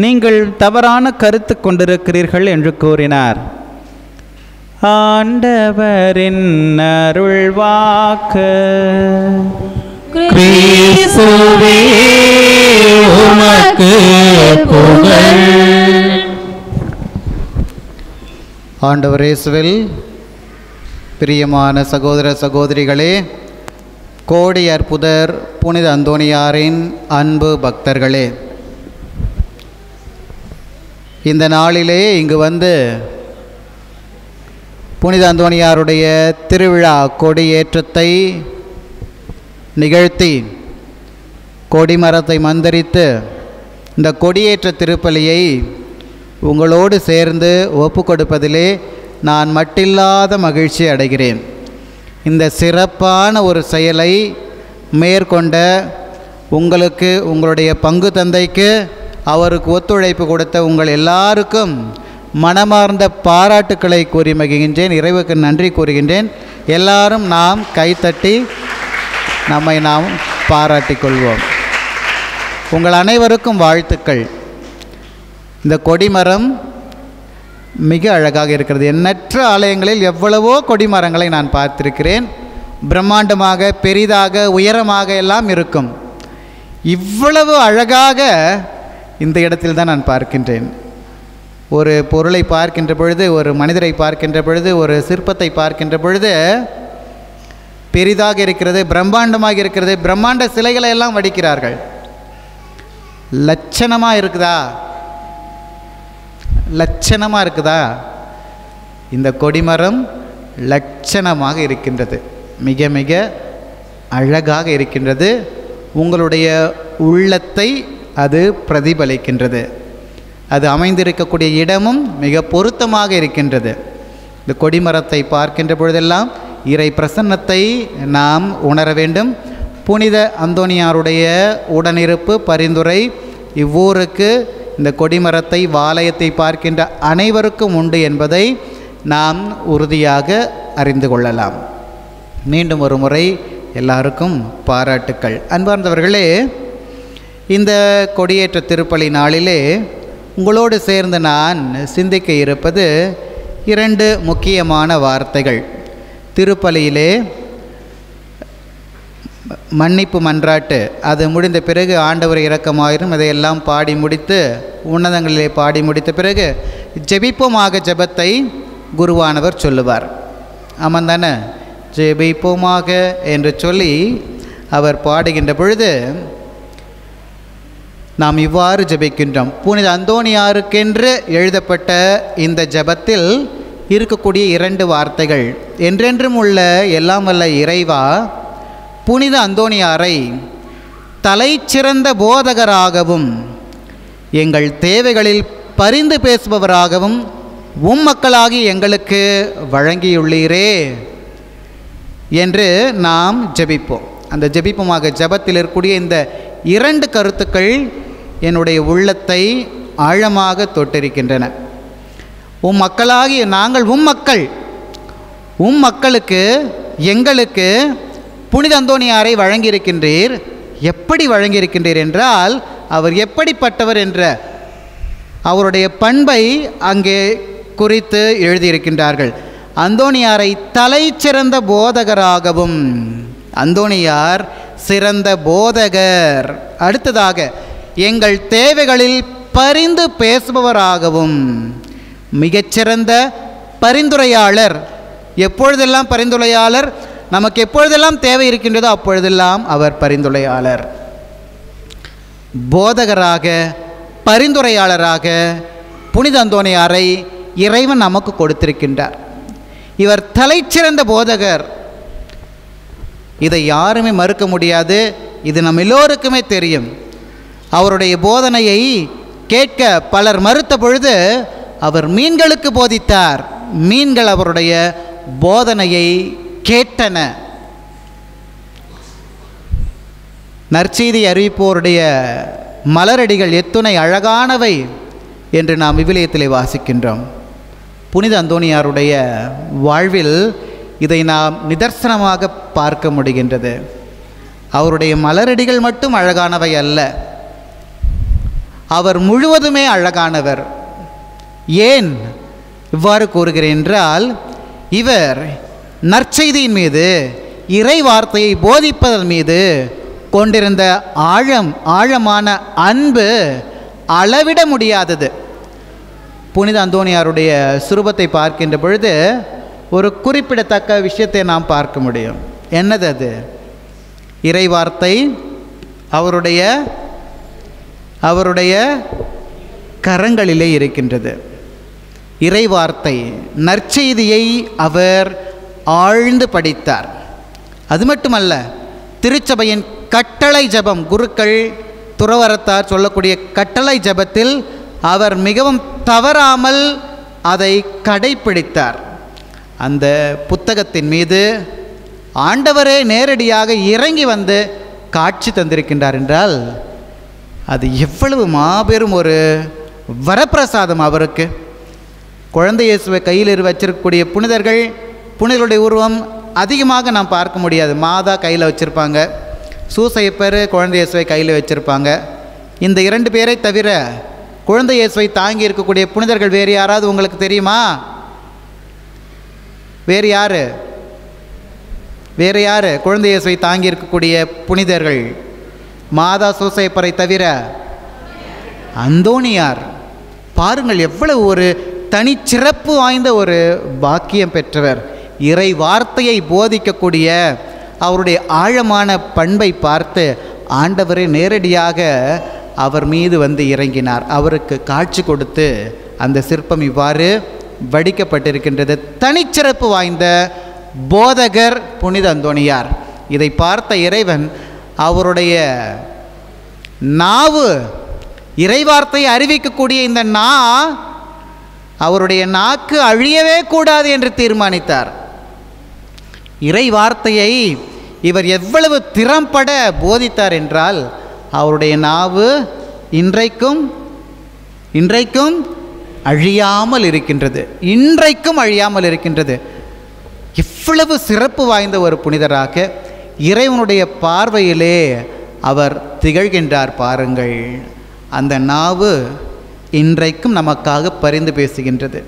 நீங்கள் தவறான கருத்து கொண்டிருக்கிறீர்கள் என்று கூறினார். ஆண்டவரின் அருள்வாக்கு. கிறிஸ்துவே உமக்கு புகழ். ஆண்டவர் இயேசுவில் பிரியமான சகோதர சகோதரிகளே, கோடி அற்புதர் புனித அந்தோணியாரின் அன்பு பக்தர்களே, இந்த நாளிலே இங்கு வந்து புனித அந்தோணியாருடைய திருவிழா கொடியேற்றத்தை நிகழ்த்தி கொடிமரத்தை மந்திரித்து இந்த கொடியேற்ற திருப்பலியை உங்களோடு சேர்ந்து ஒப்பு கொடுப்பதிலே நான் மட்டில்லாத மகிழ்ச்சி அடைகிறேன். இந்த சிறப்பான ஒரு செயலை மேற்கொண்ட உங்களுக்கு, உங்களுடைய பங்கு தந்தைக்கு, அவருக்கு ஒத்துழைப்பு கொடுத்த உங்கள் எல்லாருக்கும் மனமார்ந்த பாராட்டுக்களை கூறி மகிழ்கின்றேன். இறைவனுக்கு நன்றி கூறுகின்றேன். எல்லாரும் நாம் கைத்தட்டி நம்மை நாம் பாராட்டிக் கொள்வோம். உங்கள் அனைவருக்கும் வாழ்த்துக்கள். இந்த கொடிமரம் மிக அழகாக இருக்கிறது. எண்ணற்ற ஆலயங்களில் எவ்வளவோ கொடிமரங்களை நான் பார்த்திருக்கிறேன். பிரம்மாண்டமாக, பெரிதாக, உயரமாக எல்லாம் இருக்கும். இவ்வளவு அழகாக இந்த இடத்தில் தான் நான் பார்க்கின்றேன். ஒரு பொருளை பார்க்கின்ற பொழுது, ஒரு மனிதரை பார்க்கின்ற பொழுது, ஒரு சிற்பத்தை பார்க்கின்ற பொழுது பெரிதாக இருக்கிறது, பிரம்மாண்டமாக இருக்கிறது. பிரம்மாண்ட சிலைகளை எல்லாம் வடிக்கிறார்கள். லட்சணமாக இருக்குதா? லட்சணமாக இருக்குதா? இந்த கொடிமரம் லட்சணமாக இருக்கின்றது. மிக மிக அழகாக இருக்கின்றது. உங்களுடைய உள்ளத்தை அது பிரதிபலிக்கின்றது. அது அமைந்திருக்கக்கூடிய இடமும் மிக பொருத்தமாக இருக்கின்றது. இந்த கொடிமரத்தை பார்க்கின்ற பொழுதெல்லாம் இறை பிரசன்னத்தை நாம் உணர வேண்டும். புனித அந்தோணியாருடைய உடனிருப்பு பரிந்துரை இவ்வூருக்கு, இந்த கொடிமரத்தை, வாலயத்தை பார்க்கின்ற அனைவருக்கும் உண்டு என்பதை நாம் உறுதியாக அறிந்து கொள்ளலாம். மீண்டும் ஒரு முறை எல்லாருக்கும் பாராட்டுக்கள். அன்பார்ந்தவர்களே, இந்த கொடியேற்ற திருப்பலி நாளிலே உங்களோடு சேர்ந்து நான் சிந்திக்க இருப்பது 2 முக்கியமான வார்த்தைகள். திருப்பலியிலே மன்னிப்பு மன்றாட்டு, அது முடிந்த பிறகு ஆண்டவர் இரக்கமாயிரும் இதையெல்லாம் பாடி முடித்து, உன்னதங்களிலே பாடி முடித்த பிறகு ஜெபிப்போமாக ஜெபத்தை குருவானவர் சொல்லுவார். ஆமாம் தானே? ஜெபிப்போமாக என்று சொல்லி அவர் பாடுகின்ற பொழுது நாம் இவ்வாறு ஜெபிக்கின்றோம். புனித அந்தோணியாருக்கென்று எழுதப்பட்ட இந்த ஜெபத்தில் இருக்கக்கூடிய 2 வார்த்தைகள், என்றென்றும் உள்ள எல்லாம் வல்ல இறைவா, புனித அந்தோணியாரை தலைச்சிறந்த போதகராகவும் எங்கள் தேவைகளில் பரிந்து பேசுபவராகவும் மக்களாகி எங்களுக்கு வழங்கியுள்ளீரே என்று நாம் ஜெபிப்போம். அந்த ஜெபிப்போமாக ஜெபத்தில் இருக்கக்கூடிய இந்த 2 கருத்துக்கள் என்னுடைய உள்ளத்தை ஆழமாக தொட்டிருக்கின்றன. மக்களாகி நாங்கள் மக்கள், மக்களுக்கு எங்களுக்கு புனித அந்தோணியாரை வழங்கியிருக்கின்றீர். எப்படி வழங்கியிருக்கின்றீர் என்றால், அவர் எப்படிப்பட்டவர் என்ற அவருடைய பண்பை அங்கே குறித்து எழுதியிருக்கின்றார்கள். அந்தோணியாரை தலை சிறந்த போதகராகவும், அந்தோணியார் சிறந்த போதகர். அடுத்ததாக, எங்கள் தேவைகளில் பரிந்து பேசுபவராகவும், மிகச்சிறந்த பரிந்துரையாளர். எப்பொழுதெல்லாம் பரிந்துரையாளர்? நமக்கு எப்பொழுதெல்லாம் தேவை இருக்கின்றதோ அப்பொழுதெல்லாம் அவர் பரிந்துரையாளர். போதகராக, பரிந்துரையாளராக புனித அந்தோணியாரை இறைவன் நமக்கு கொடுத்திருக்கின்றார். இவர் தலைச்சிறந்த போதகர். இதை யாருமே மறுக்க முடியாது. இது நம்ம எல்லோருக்குமே தெரியும். அவருடைய போதனையை கேட்க பலர் மறுத்த பொழுது அவர் மீன்களுக்கு போதித்தார். மீன்கள் அவருடைய போதனையை கேட்டன. நற்செய்தி அறிவிப்போருடைய மலரடிகள் எத்துணை அழகானவை என்று நாம் விவிலியத்திலே வாசிக்கின்றோம். புனித அந்தோணியாருடைய வாழ்வில் இதை நாம் நிதர்சனமாக பார்க்க முடிகின்றது. அவருடைய மலரடிகள் மட்டும் அழகானவை அல்ல, அவர் முழுவதுமே அழகானவர். ஏன் இவ்வாறு கூறுகிறேன் என்றால், இவர் நற்செய்தியின் மீது, இறை வார்த்தையை போதிப்பதன் மீது கொண்டிருந்த ஆழமான அன்பு அளவிட முடியாதது. புனித அந்தோணியாருடைய சுரூபத்தை பார்க்கின்ற பொழுது ஒரு குறிப்பிடத்தக்க விஷயத்தை நாம் பார்க்க முடியும். என்னது அது? இறை வார்த்தை அவருடைய கரங்களிலே இருக்கின்றது. இறை வார்த்தை, நற்செய்தியை அவர் ஆழ்ந்து படித்தார். அது மட்டுமல்ல, திருச்சபையின் கட்டளை ஜபம், குருக்கள் துறவரத்தார் சொல்லக்கூடிய கட்டளை ஜபத்தில் அவர் மிகவும் தவறாமல் அதை கடைப்பிடித்தார். அந்த புத்தகத்தின் மீது ஆண்டவரே நேரடியாக இறங்கி வந்து காட்சி தந்திருக்கின்றார் என்றால் அது எவ்வளவு மாபெரும் ஒரு வரப்பிரசாதம் அவருக்கு. குழந்தை இயேசுவை கையில் வச்சிருக்கக்கூடிய புனிதர்களுடைய உருவம் அதிகமாக நாம் பார்க்க முடியாது. மாதா கையில் வச்சுருப்பாங்க, சூசையப்பர் குழந்தை இயேசுவை கையில் வச்சுருப்பாங்க. இந்த 2 பேரை தவிர குழந்தை இயேசுவை தாங்கி இருக்கக்கூடிய புனிதர்கள் வேறு யாராவது உங்களுக்கு தெரியுமா? வேறு யார் குழந்தை இயேசுவை தாங்கி இருக்கக்கூடிய புனிதர்கள்? மாதா சூசையப்பரை தவிர அந்தோணியார். பாருங்கள், எவ்வளவு ஒரு தனிச்சிறப்பு வாய்ந்த ஒரு பாக்கியம் பெற்றவர். இறை வார்த்தையை போதிக்கக்கூடிய அவருடைய ஆழமான பண்பை பார்த்து ஆண்டவரே நேரடியாக அவர் மீது வந்து இறங்கினார். அவருக்கு காட்சி கொடுத்து அந்த சிற்பம் இவ்வாறு வடிக்கப்பட்டிருக்கின்றது. தனிச்சிறப்பு வாய்ந்த போதகர் புனித அந்தோணியார். இதை பார்த்த இறைவன் அவருடைய நாவு, இறைவார்த்தையை அறிவிக்கக்கூடிய இந்த அவருடைய நாக்கு அழியவே கூடாது என்று தீர்மானித்தார். இறை வார்த்தையை இவர் எவ்வளவு திறம்பட போதித்தார் என்றால், அவருடைய நாவு இன்றைக்கும் அழியாமல் இருக்கின்றது. இவ்வளவு சிறப்பு வாய்ந்த ஒரு புனிதராக இறைவனுடைய பார்வையிலே அவர் திகழ்கின்றார். பாருங்கள், அந்த நாவு இன்றைக்கும் நமக்காக பரிந்து பேசுகின்றது,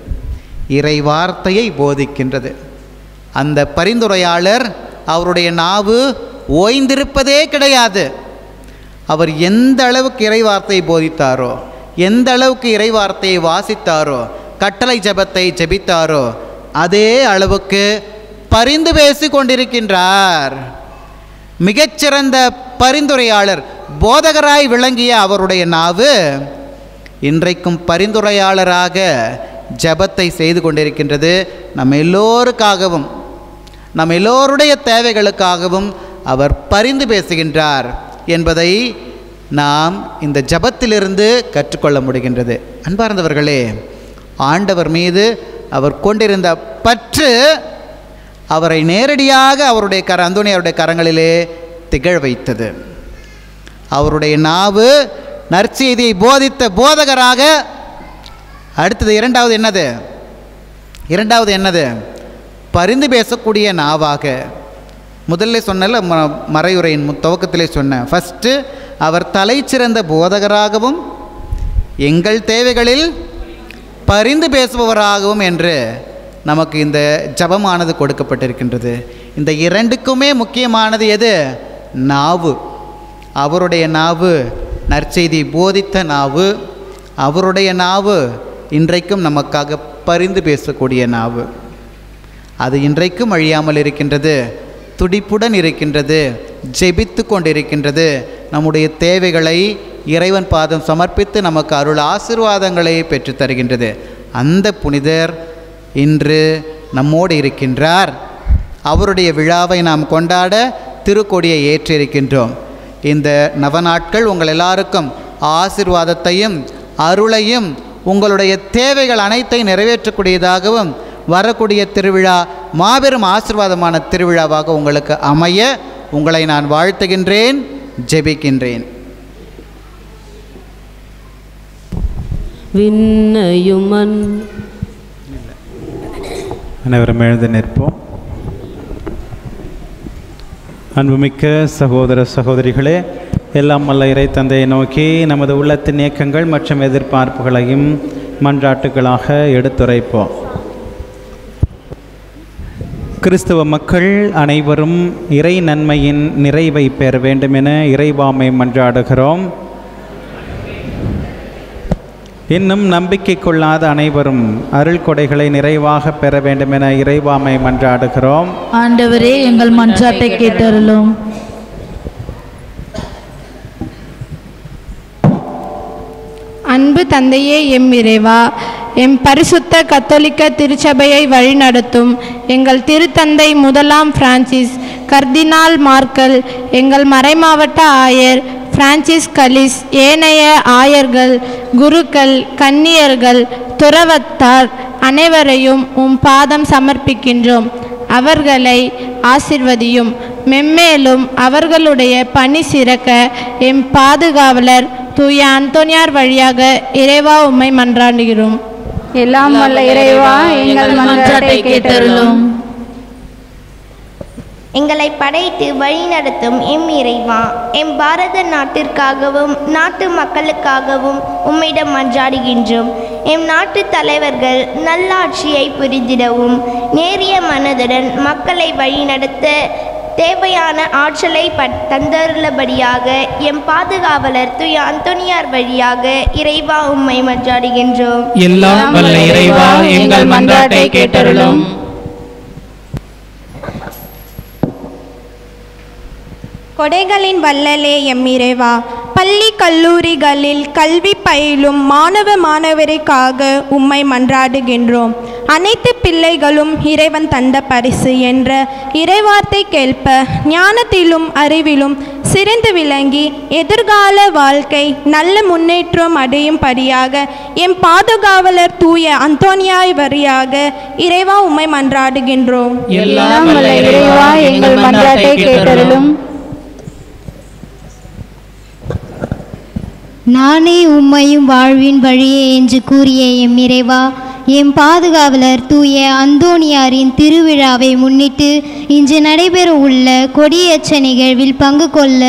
இறை வார்த்தையை போதிக்கின்றது. அந்த பரிந்துரையாளர், அவருடைய நாவு ஓய்ந்திருப்பதே கிடையாது. அவர் எந்த அளவுக்கு இறை வார்த்தையை போதித்தாரோ, எந்த அளவுக்கு இறை வார்த்தையை வாசித்தாரோ, கட்டளை ஜபத்தை ஜபித்தாரோ, அதே அளவுக்கு பரிந்து பேசி கொண்டிருக்கின்றார். மிகச்சிறந்த பரிந்துரையாளர், போதகராய் விளங்கிய அவருடைய நாவு இன்றைக்கும் பரிந்துரையாளராக ஜபத்தை செய்து கொண்டிருக்கின்றது. நம்ம எல்லோருக்காகவும், நம்ம எல்லோருடைய தேவைகளுக்காகவும் அவர் பரிந்து பேசுகின்றார் என்பதை நாம் இந்த ஜபத்திலிருந்து கற்றுக்கொள்ள முடிகின்றது. அன்பார்ந்தவர்களே, ஆண்டவர் மீது அவர் கொண்டிருந்த பற்று அவரை நேரடியாக அவருடைய அந்தோணியாருடைய கரங்களிலே திகழ வைத்தது. அவருடைய நாவு நற்செய்தியை போதித்த போதகராக. அடுத்தது இரண்டாவது என்னது? பரிந்து பேசக்கூடிய நாவாக. முதல்ல சொன்னல மறையுரையின் துவக்கத்திலே சொன்னேன். ஃபஸ்ட்டு அவர் தலை சிறந்த போதகராகவும் எங்கள் தேவைகளில் பரிந்து பேசுபவராகவும் என்று நமக்கு இந்த ஜபமானது கொடுக்கப்பட்டிருக்கின்றது. இந்த இரண்டுக்குமே முக்கியமானது எது? நாவு. அவருடைய நாவு நற்செய்தி போதித்த நாவு. அவருடைய நாவு இன்றைக்கும் நமக்காக பரிந்து பேசக்கூடிய நாவு. அது இன்றைக்கும் அழியாமல் இருக்கின்றது, துடிப்புடன் இருக்கின்றது, ஜெபித்து கொண்டிருக்கின்றது. நம்முடைய தேவைகளை இறைவன் பாதம் சமர்ப்பித்து நமக்கு அருள் ஆசீர்வாதங்களை பெற்று தருகின்றது. அந்த புனிதர் இன்று நம்மோடு இருக்கின்றார். அவருடைய விழாவை நாம் கொண்டாட திருக்கொடியை ஏற்றிருக்கின்றோம். இந்த நவநாட்கள் உங்கள் எல்லாருக்கும் ஆசீர்வாதத்தையும் அருளையும் உங்களுடைய தேவைகள் அனைத்தையும் நிறைவேற்றக்கூடியதாகவும் வரக்கூடிய திருவிழா மாபெரும் ஆசீர்வாதமான திருவிழாவாக உங்களுக்கு அமைய உங்களை நான் வாழ்த்துகின்றேன், ஜெபிக்கின்றேன். விண்ணையுமன் அனைவரும் எழுந்து நிற்போம். அன்புமிக்க சகோதர சகோதரிகளே, எல்லாம் வல்ல இறை தந்தையை நோக்கி நமது உள்ளத்தின் இயக்கங்கள் மற்றும் எதிர்பார்ப்புகளையும் மன்றாட்டுகளாக எடுத்துரைப்போம். கிறிஸ்தவ மக்கள் அனைவரும் இறை நன்மையின் நிறைவை பெற வேண்டும் என இறைவாமை மன்றாடுகிறோம். இன்னும் நம்பிக்கை கொள்ளாத அனைவரும் அருள் கொடைகளை நிறைவாக பெற வேண்டும் என இறைவாமை மன்றாடுகிறோம். ஆண்டவரே, எங்கள் மன்றாட்டை கேட்டருளும். அன்பு தந்தையே, எம் இறைவா, எம் பரிசுத்த கத்தோலிக்க திருச்சபையை வழிநடத்தும் எங்கள் திருத்தந்தை முதலாம் பிரான்சிஸ், கர்தினால் மார்க்கல், எங்கள் மறைமாவட்ட ஆயர் பிரான்சிஸ் கலிஸ், ஏனைய ஆயர்கள், குருக்கள், கன்னியர்கள், துறவத்தார் அனைவரையும் உம் பாதம் சமர்ப்பிக்கின்றோம். அவர்களை ஆசிர்வதியும். மென்மேலும் அவர்களுடைய பணி சிறக்க எம் பாதுகாவலர் தூய அந்தோனியார் வழியாக இறைவா உம்மை மன்றாடுகிறோம். எல்லாம் வல்ல இறைவா, எங்கள் மன்றாட்டை கேட்டருளும். எங்களை படைத்து வழிநடத்தும் எம் இறைவா, எம் பாரத நாட்டிற்காகவும் நாட்டு மக்களுக்காகவும் உம்மிடம் மன்றாடுகின்றோம். எம் நாட்டு தலைவர்கள் நல்லாட்சியை புரிந்திடவும் நேரிய மனதுடன் மக்களை வழிநடத்த தேவையான ஆற்றலை தந்தருள்ளபடியாக எம் பாதுகாவலர் தூய அந்தோனியார் வழியாக இறைவா உம்மை மன்றாடுகின்றோம். எல்லாம் வல்ல இறைவா, எங்கள் மன்றாட்டை கேட்டருளும். கொடைகளின் வல்லலே எம் இறைவா, பள்ளி கல்லூரிகளில் கல்வி பயிலும் மாணவ மாணவருக்காக உம்மை மன்றாடுகின்றோம். அனைத்து பிள்ளைகளும் இறைவன் தந்த பரிசு என்ற இறைவார்த்தை கேட்ப ஞானத்திலும் அறிவிலும் சிறந்து விளங்கி எதிர்கால வாழ்க்கை நல்ல முன்னேற்றம் அடையும்படியாக எம் பாதுகாவலர் தூய அந்தோனியார் வழியாக இறைவா உம்மை மன்றாடுகின்றோம். எல்லாம் வல்ல இறைவா, எங்கள் மன்றாட்டை கேட்டருளும். நானே உம்மையும் வாழ்வின் வழியே என்று கூறிய எம் இறைவா, எம் பாதுகாவலர் தூய அந்தோனியாரின் திருவிழாவை முன்னிட்டு இன்று நடைபெற உள்ள கொடியேற்ற நிகழ்வில் பங்கு கொள்ள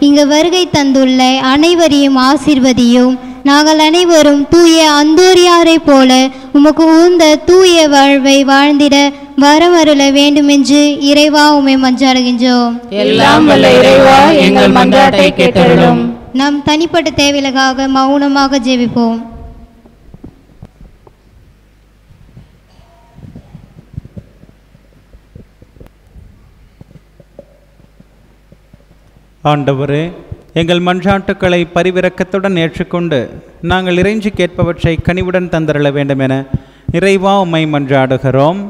இங்கு வருகை தந்துள்ள அனைவரையும் ஆசீர்வதியும். நாங்கள் அனைவரும் தூய அந்தோனியாரை போல உமக்கு உந்த தூய வாழ்வை வாழ்ந்திட வரமருள வேண்டுமென்று இறைவா உம்மை மன்றாடுகின்றோம். எல்லாம் வல்ல இறைவா, எங்கள் மன்றாட்டை கேட்டருளும். நாம் தனிப்பட்ட தேவைகளுக்காக மௌனமாக ஜெபிப்போம். ஆண்டவரே, எங்கள் மன்றாட்டுக்களை பரிவிரக்கத்துடன் ஏற்றுக்கொண்டு நாங்கள் இறைஞ்சி கேட்பவற்றை கனிவுடன் தந்தருள வேண்டும் என இறைவா உம்மை மன்றாடுகிறோம்.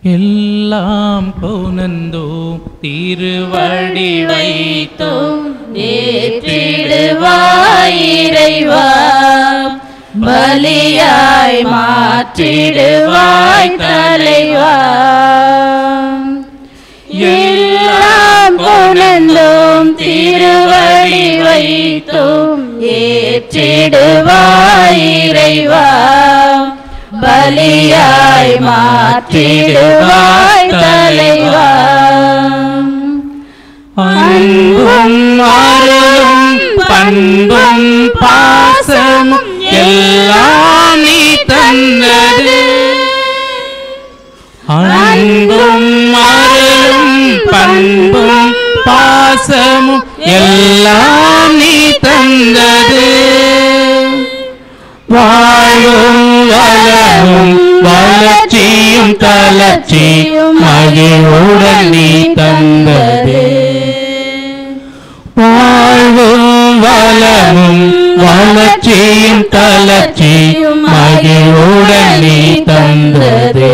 எல்லாம் போனந்தோம் திருவடி வைத்தோம் ஏற்றிடுவாய் இறைவா, பலியாய் மாற்றிடுவாய் தலைவா. எல்லாம் கொணர்ந்தோம் பலியாய் மாற்றிடுவாய் தலைவா. அன்பும் அருளும் பண்பும் பாசமும் எல்லாம் நீ தந்தது. அன்பும் அருளும் பண்பும் பாசமும் எல்லாம் நீ தந்தது. வாழும் வளமும் வளர்ச்சியும் தளர்ச்சியும் மகிழ்வுடன் நீ தந்தது. வாழ்வும் வளமும் வளர்ச்சியும் தளர்ச்சியும் மகிழ்வுடன் நீ தந்தது.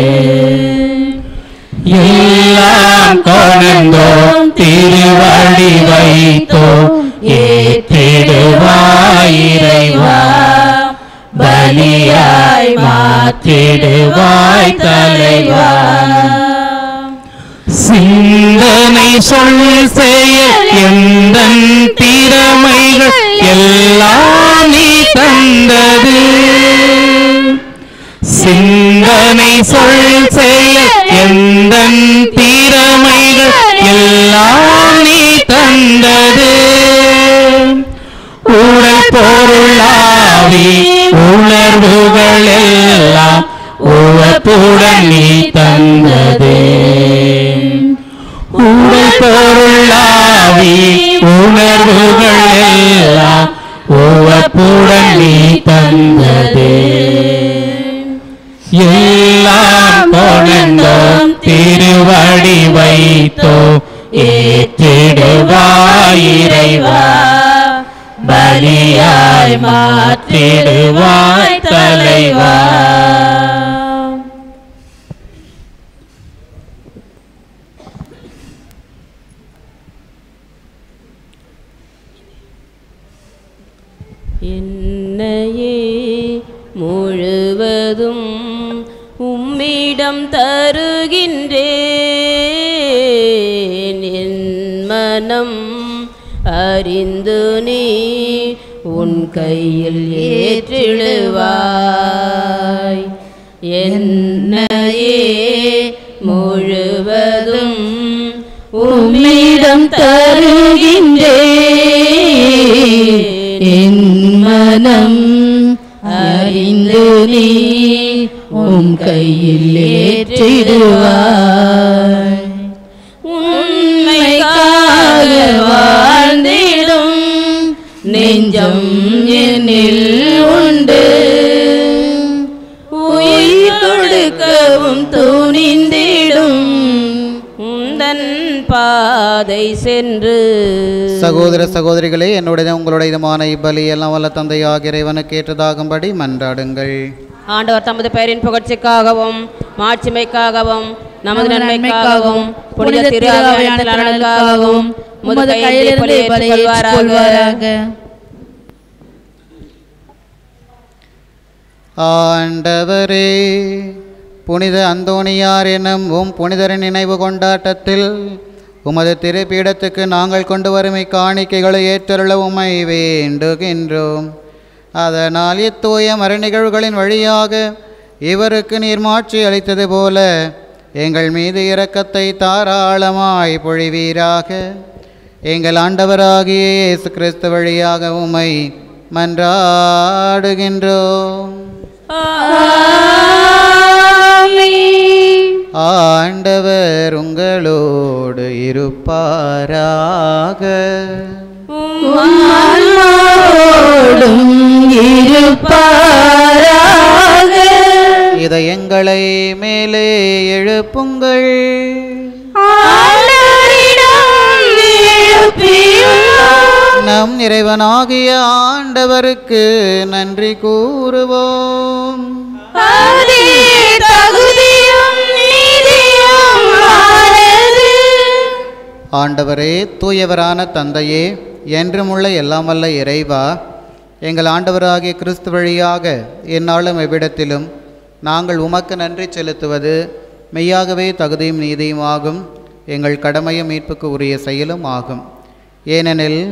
எல்லாம் கொணர்ந்தோம் திருவடி வைத்தோம் ஏற்றிடுவாய் இறைவா. பலியாய் மாற்றிடுவாய் தலைவா. சிந்தனை சொல் செயல் எந்தன் திறமைகள் எல்லாம் நீ தந்தது. சிந்தனை சொல் செயல் எந்தன் திறமைகள் எல்லாம் நீ தந்தது. உடல் பொருளாவி உணர்வுகள் எல்லாம் உவப்புடன் நீ தந்தது. உடல் பொருளாவி உணர்வுகள் எல்லாம் உவப்புடன் நீ தந்தது. எல்லாம் கொணர்ந்தோம் திருவடி வைத்தோம் ஏற்றிடுவாய் இறைவா. பலியாய் மாற்றிடுவாய் தலைவா. என்னையே முழுவதும் உம்மிடம் தருகின்றேன். என் மனம் அறிந்து நீ உன் கையில் ஏற்றிடுவாய். என்னையே முழுவதும் உம்மிடம் தருகின்றேன். என் மனம் அறிந்து நீ உம் கையில் ஏற்றிடுவாய். உண்மைக்காக வாழ்ந்திடும் நெஞ்சம் என்னில் உண்டு. உயிர் கொடுக்கவும் துணிந்திடும் உந்தன் பாதை சென்று. சகோதர சகோதரிகளே, என்னுடைய உங்களுடைய இதமான இப்பலி எல்லாம் வல்ல தந்தையாகிய இறைவனுக்கு ஏற்றதாகும்படி மன்றாடுங்கள். ஆண்டவர் தமது பெயரின் புகழ்ச்சிக்காகவும் மாட்சிமைக்காகவும் நமது நன்மைக்காகவும் புனித திரு அவையானது நலனுக்காகவும் உமது கையிலிருந்து பலியை ஏற்றுக்கொள்வாராக. ஆண்டவரே, புனித அந்தோணியார் எனும் புனிதரின் நினைவு கொண்டாட்டத்தில் உமது திருப்பீடத்துக்கு நாங்கள் கொண்டு வரும் காணிக்கைகளை ஏற்றருள உம்மை வேண்டுகின்றோம். அதனால் இத்தூய மறைநிகழ்வுகளின் வழியாக இவருக்கு நீர் மாட்சி அளித்தது போல எங்கள் மீது இரக்கத்தை தாராளமாய் பொழிவீராக. எங்கள் ஆண்டவராகிய இயேசு கிறிஸ்து வழியாக உம்மை மன்றாடுகின்றோம். ஆண்டவர் உங்களோடு இருப்பாராக. இதயங்களை மேலே எழுப்புங்கள். நம் இறைவனாகிய ஆண்டவருக்கு நன்றி கூறுவோம். ஆண்டவரே, தூயவரான தந்தையே, என்றுமுள்ள எல்லாம் வல்ல இறைவா, எங்கள் ஆண்டவராகிய கிறிஸ்து வழியாக எந்நாளும் எவ்விடத்திலும் நாங்கள் உமக்கு நன்றி செலுத்துவது மெய்யாகவே தகுதியும் நீதியும் ஆகும். எங்கள் கடமையும் மீட்புக்கு உரிய செயலும் ஆகும். ஏனெனில்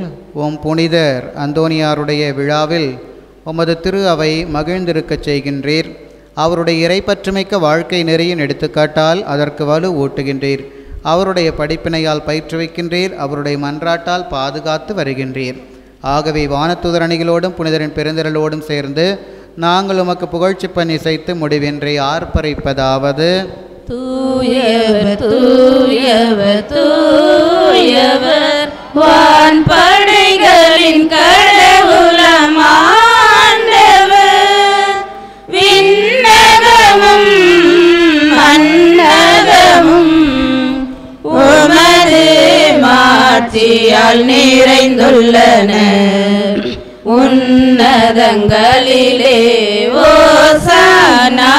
உம் புனிதர் அந்தோனியாருடைய விழாவில் உமது திரு அவை மகிழ்ந்திருக்கச் செய்கின்றீர். அவருடைய இறைப்பற்றுமிக்க வாழ்க்கை நெறியின் எடுத்துக்காட்டால் அதற்கு வலு ஊட்டுகின்றீர். அவருடைய படிப்பினையால் பயிற்றுவிக்கின்றீர். அவருடைய மன்றாட்டால் பாதுகாத்து வருகின்றீர். ஆகவே வானதூதர் அணிகளோடும் புனிதரின் பெருந்திரளோடும் சேர்ந்து நாங்கள் உமக்கு புகழ்ச்சி பண்ணி இசைத்து முடிவின்றி ஆர்ப்பரிப்பதாவது: தூயவர் தூயவர் தூயவர் வான்படைகளின் கடவுளம் ஆண்டவர். விண்ணகமும் மண்ணகமும் உமது மாட்சியால் நிறைந்துள்ளன. உன்னதங்களிலே ஓசானா,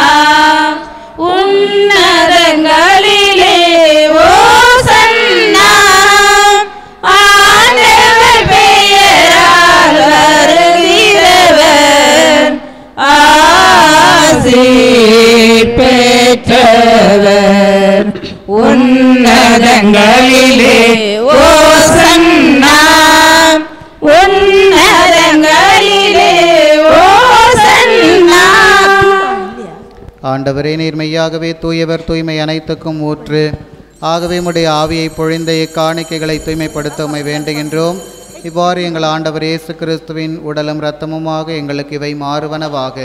உன்னதங்களிலே ஓசன்னா. ஆண்டவர் பெயரால் வருகிறவர் ஆசீர் பெற்றவர். உன்னதங்களிலே ஓசன்னா, உன்னதங்களிலே ஓசன்னா. ஆண்டவரே, நீர் மெய்யாகவே தூயவர், தூய்மை அனைத்துக்கும் ஊற்று. ஆகவே உம்முடைய ஆவியை பொழிந்த இக்காணிக்கைகளை தூய்மைப்படுத்த உம்மை வேண்டுகின்றோம். இவ்வாறு எங்கள் ஆண்டவர் இயேசு கிறிஸ்துவின் உடலும் இரத்தமுமாக எங்களுக்கு இவை மாறுவனவாக.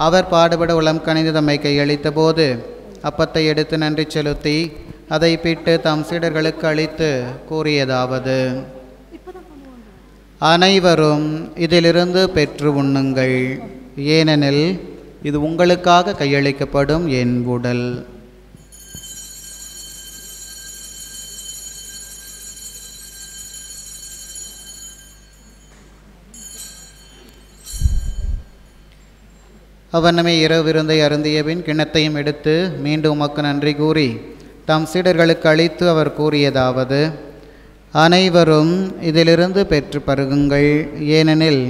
அவர் பாடுபட உளம் கனிந்து தம்மை கையளித்த போது அப்பத்தை எடுத்து நன்றி செலுத்தி அதை பிட்டு தம் சீடர்களுக்கு அளித்து கூறியதாவது: அனைவரும் இதிலிருந்து பெற்று உண்ணுங்கள், ஏனெனில் இது உங்களுக்காக கையளிக்கப்படும் என் உடல். அவனமே இரவு விருந்தை அருந்தியபின் கிண்ணத்தையும் எடுத்து மீண்டும் உமக்கு நன்றி கூறி தம் சீடர்களுக்கு அளித்து அவர் கூறியதாவது: அனைவரும் இதிலிருந்து பெற்று பருகுங்கள், ஏனெனில்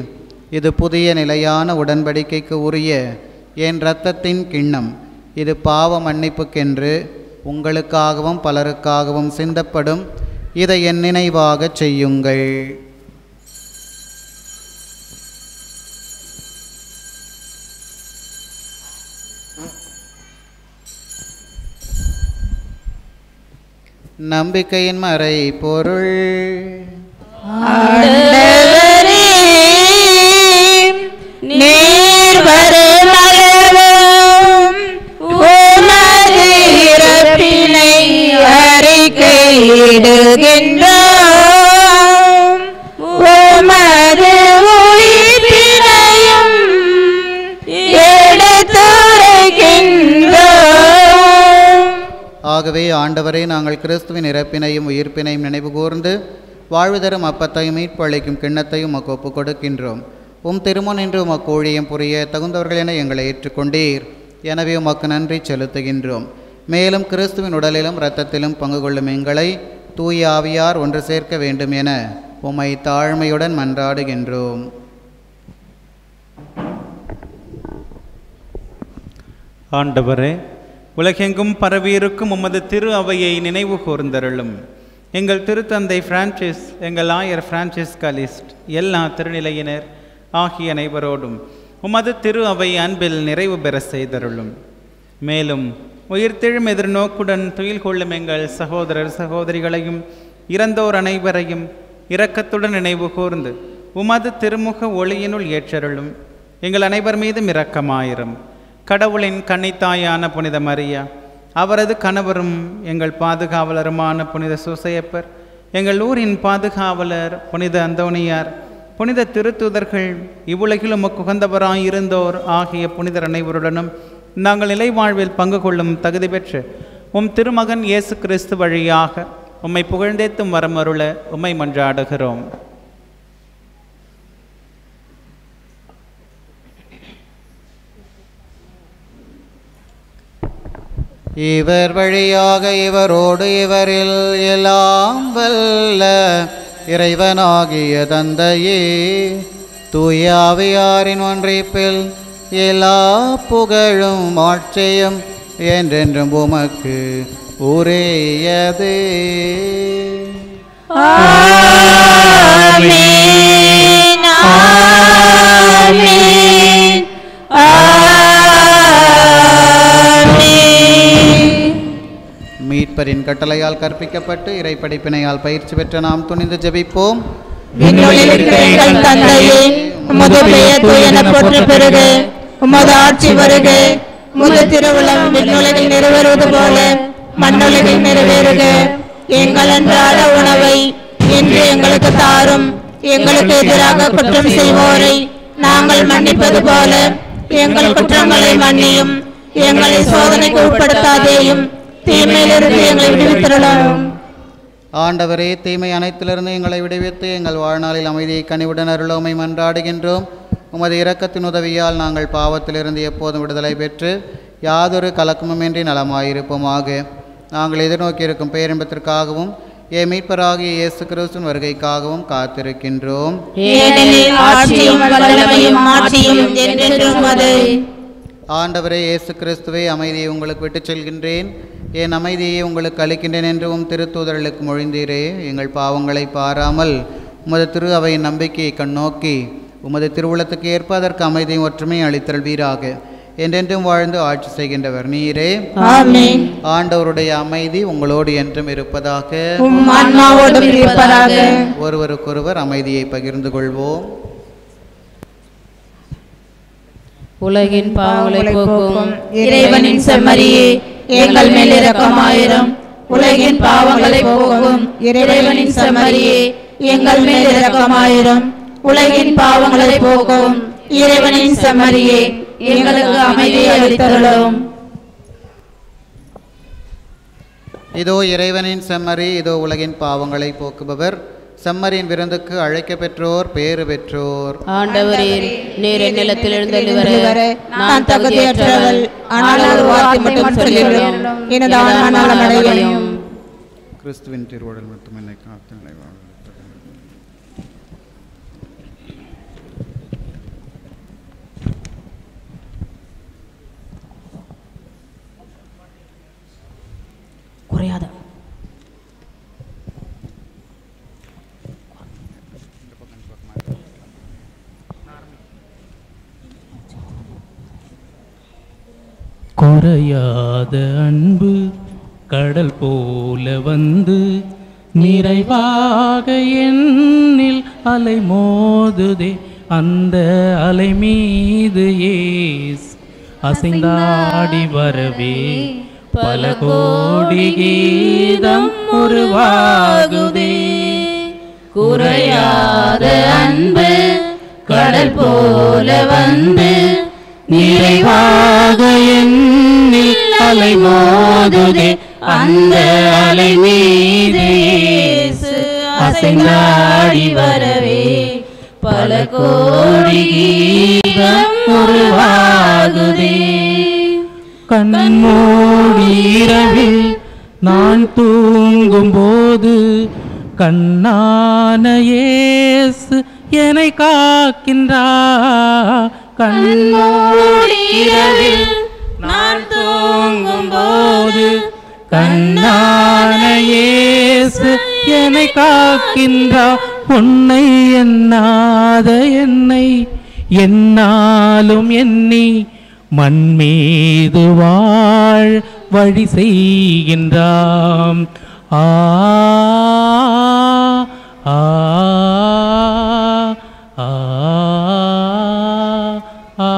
இது புதிய நிலையான உடன்படிக்கைக்கு உரிய என் இரத்தத்தின் கிண்ணம். இது பாவ மன்னிப்புக்கென்று உங்களுக்காகவும் பலருக்காகவும் சிந்தப்படும். இதை என் நினைவாக செய்யுங்கள். நம்பிக்கையின் மறை பொருள். ஆண்டவரே, நீர் வருமளவும் உமது இறப்பினை அறிக்கையிடுகின்றோம். உமது உயிர்ப்பினையும் எடுத்துரைக்கின்றோம். ஆகவே ஆண்டவரே, நாங்கள் கிறிஸ்துவின் இறப்பினையும் உயிர்ப்பினையும் நினைவு கூர்ந்து வாழ்வு தரும் அப்பத்தையும் மீட்பு அளிக்கும் கிண்ணத்தையும் உமக்கு ஒப்புக் கொடுக்கின்றோம். உம் திருமுன் என்று உமக்கு ஊழியம் புரிய தகுந்தவர்கள் என எங்களை ஏற்றுக்கொண்டீர். எனவே உமக்கு நன்றி செலுத்துகின்றோம். மேலும் கிறிஸ்துவின் உடலிலும் இரத்தத்திலும் பங்கு கொள்ளும் எங்களை தூய ஆவியார் ஒன்று சேர்க்க வேண்டும் என உம்மை தாழ்மையுடன் மன்றாடுகின்றோம். ஆண்டவரே, உலகெங்கும் பரவியிருக்கும் உமது திரு அவையை நினைவு கூர்ந்தருளும். எங்கள் திருத்தந்தை பிரான்சிஸ், எங்கள் ஆயர் பிரான்சிஸ் கலிஸ்ட், எல்லா திருநிலையினர் ஆகிய அனைவரோடும் உமது திரு அவை அன்பில் நிறைவு பெற செய்தருளும். மேலும் உயிர்த்தெழும் எதிர்நோக்குடன் துயில் கொள்ளும் எங்கள் சகோதரர் சகோதரிகளையும் இறந்தோர் அனைவரையும் இரக்கத்துடன் நினைவு கூர்ந்து உமது திருமுக ஒளியினுள் ஏற்றருளும். எங்கள் அனைவர் மீதும் இரக்கமாயிரும். கடவுளின் கன்னித்தாயான புனித மரியா, அவரது கணவரும் எங்கள் பாதுகாவலருமான புனித சூசையப்பர், எங்கள் ஊரின் பாதுகாவலர் புனித அந்தோணியார், புனித திருத்தூதர்கள், இவ்வுலகில் உமக்கு உகந்தவராயிருந்தோர் ஆகிய புனிதர் அனைவருடனும் நாங்கள் நிலை வாழ்வில் பங்கு கொள்ளும் தகுதி பெற்று உம் திருமகன் இயேசு கிறிஸ்து வழியாக உம்மை புகழ்ந்தேத்தும் வரமருள உம்மை மன்றாடுகிறோம். இவர் வழியாக இவரோடு இவரில் எல்லாம் வல்ல இறைவனாகிய தந்தையே, தூய ஆவியாரின் ஒன்றிப்பில் எல்லா புகழும் ஆட்சியும் என்றென்றும் உமக்கு உரியதே. ஆமென், ஆமென், ஆமென். மீட்பரின் கட்டளையால் கற்பிக்கப்பட்டு இறைப்படிப்பினையால் பயிற்சி பெற்ற நாம் துணிந்து ஜெபிப்போம். விண்ணுலகில் இருக்கிற எங்கள் தந்தையே, உமது பெயர் தூயென போற்றப் பெறுக. உமது ஆட்சி வருக. உமது திருவுளம் விண்ணுலகில் நிறைவேறுவது போல மண்ணுலகில் நிறைவேறுக. எங்கள் அன்றாட உணவை இன்று எங்களுக்கு தாரும். எங்களுக்கு எதிராக குற்றம் செய்வோரை நாங்கள் மன்னிப்பது போல எங்கள் குற்றங்களை மன்னியும். எங்களை சோதனைக்கு உட்படுத்தாதேயும், தீமையிலிருந்து எங்களை விடுவித்திரலாம். ஆண்டவரே, தீமை அனைத்திலிருந்து எங்களை விடுவித்து எங்கள் வாழ்நாளில் அமைதியை கனிவுடன் அருளோமை மன்றாடுகின்றோம். உமது இரக்கத்தின் உதவியால் நாங்கள் பாவத்திலிருந்து எப்போதும் விடுதலை பெற்று யாதொரு கலக்கமுமின்றி நலமாயிருப்போமாக. நாங்கள் எதிர்நோக்கியிருக்கும் பேரின்பத்திற்காகவும் மீட்பராகிய இயேசு கிறிஸ்துவின் வருகைக்காகவும் காத்திருக்கின்றோம். ஆண்டவரே இயேசு கிறிஸ்துவை அமைதியை உங்களுக்கு விட்டுச் செல்கின்றேன், என் அமைதியை உங்களுக்கு அளிக்கின்றேன் என்றும் திருத்தூதர்களுக்கு மொழிந்தீரே. எங்கள் பாவங்களை பாராமல் உமது திரு அவையின் நம்பிக்கையை கண்ணோக்கி உமது திருவுளத்துக்கு ஏற்ப அதற்கு அமைதியும் ஒற்றுமையும் அளித்தல்வீராக. என்றென்றும் வாழ்ந்து ஆட்சி செய்கின்றவர் நீரே. ஆமென். ஆண்டவருடைய அமைதி உங்களோடு என்றும் இருப்பதாக. ஒருவருக்கொருவர் அமைதியை பகிர்ந்து கொள்வோம். உலகின் பாவங்களை போக்கும் இறைவனின் செம்மறியே, எங்கள் மேல் இரக்கமாயிரும். உலகின் பாவங்களை போக்கும் இறைவனின் செம்மறியே, எங்கள் மேல் இரக்கமாயிரும். உலகின் பாவங்களை போக்கும் இறைவனின் செம்மறியே, எங்களுக்கு அமைதியை அளித்தருளும். இதோ இறைவனின் செம்மறி, இதோ உலகின் பாவங்களை போக்குபவர். செம்மறியின் விருந்துக்கு அழைக்க பெற்றோர் பேறு பெற்றோர். ஆண்டவரே, நீர் என் நிலத்தில் எழுந்தள்ளி வர நான் தகுதியற்றவள், ஆனால் ஒரு வார்த்தை மட்டும் சொல்லிவிடும், எனது ஆன்மா நலமடையும். கிறிஸ்துவின் திருவுடல் மட்டும் என்னை காத்து குறையாத குறையாத அன்பு கடல் போல வந்து நிறைவாக என்னில் அலை மோதுதே. அந்த அலை மீது ஏஸ் அசைந்தாடி வரவே பல கோடி கீதம் உருவாகுதே. குறையாத அன்பு கடல் போல வந்து நிறைவாக என்னில் அலை மோதுதே. அந்த அலை மீது இயேசு அசைந்தாடி வரவே பல கோடி கீதம் உருவாகுதே. கண்மூடி இரவில் நான் தூங்கும் போது கண்ணான இயேசு என்னை காக்கின்றார். கண்மூடி இரவில் நான் தூங்கும் போது கண்ணான இயேசு என்னை காக்கின்றார். உன்னை எண்ணாத என்னை என்னாலும் எண்ணி மண் மீது வாழ் வழி செய்கின்றாம். ஆ ஆ ஆ ஆ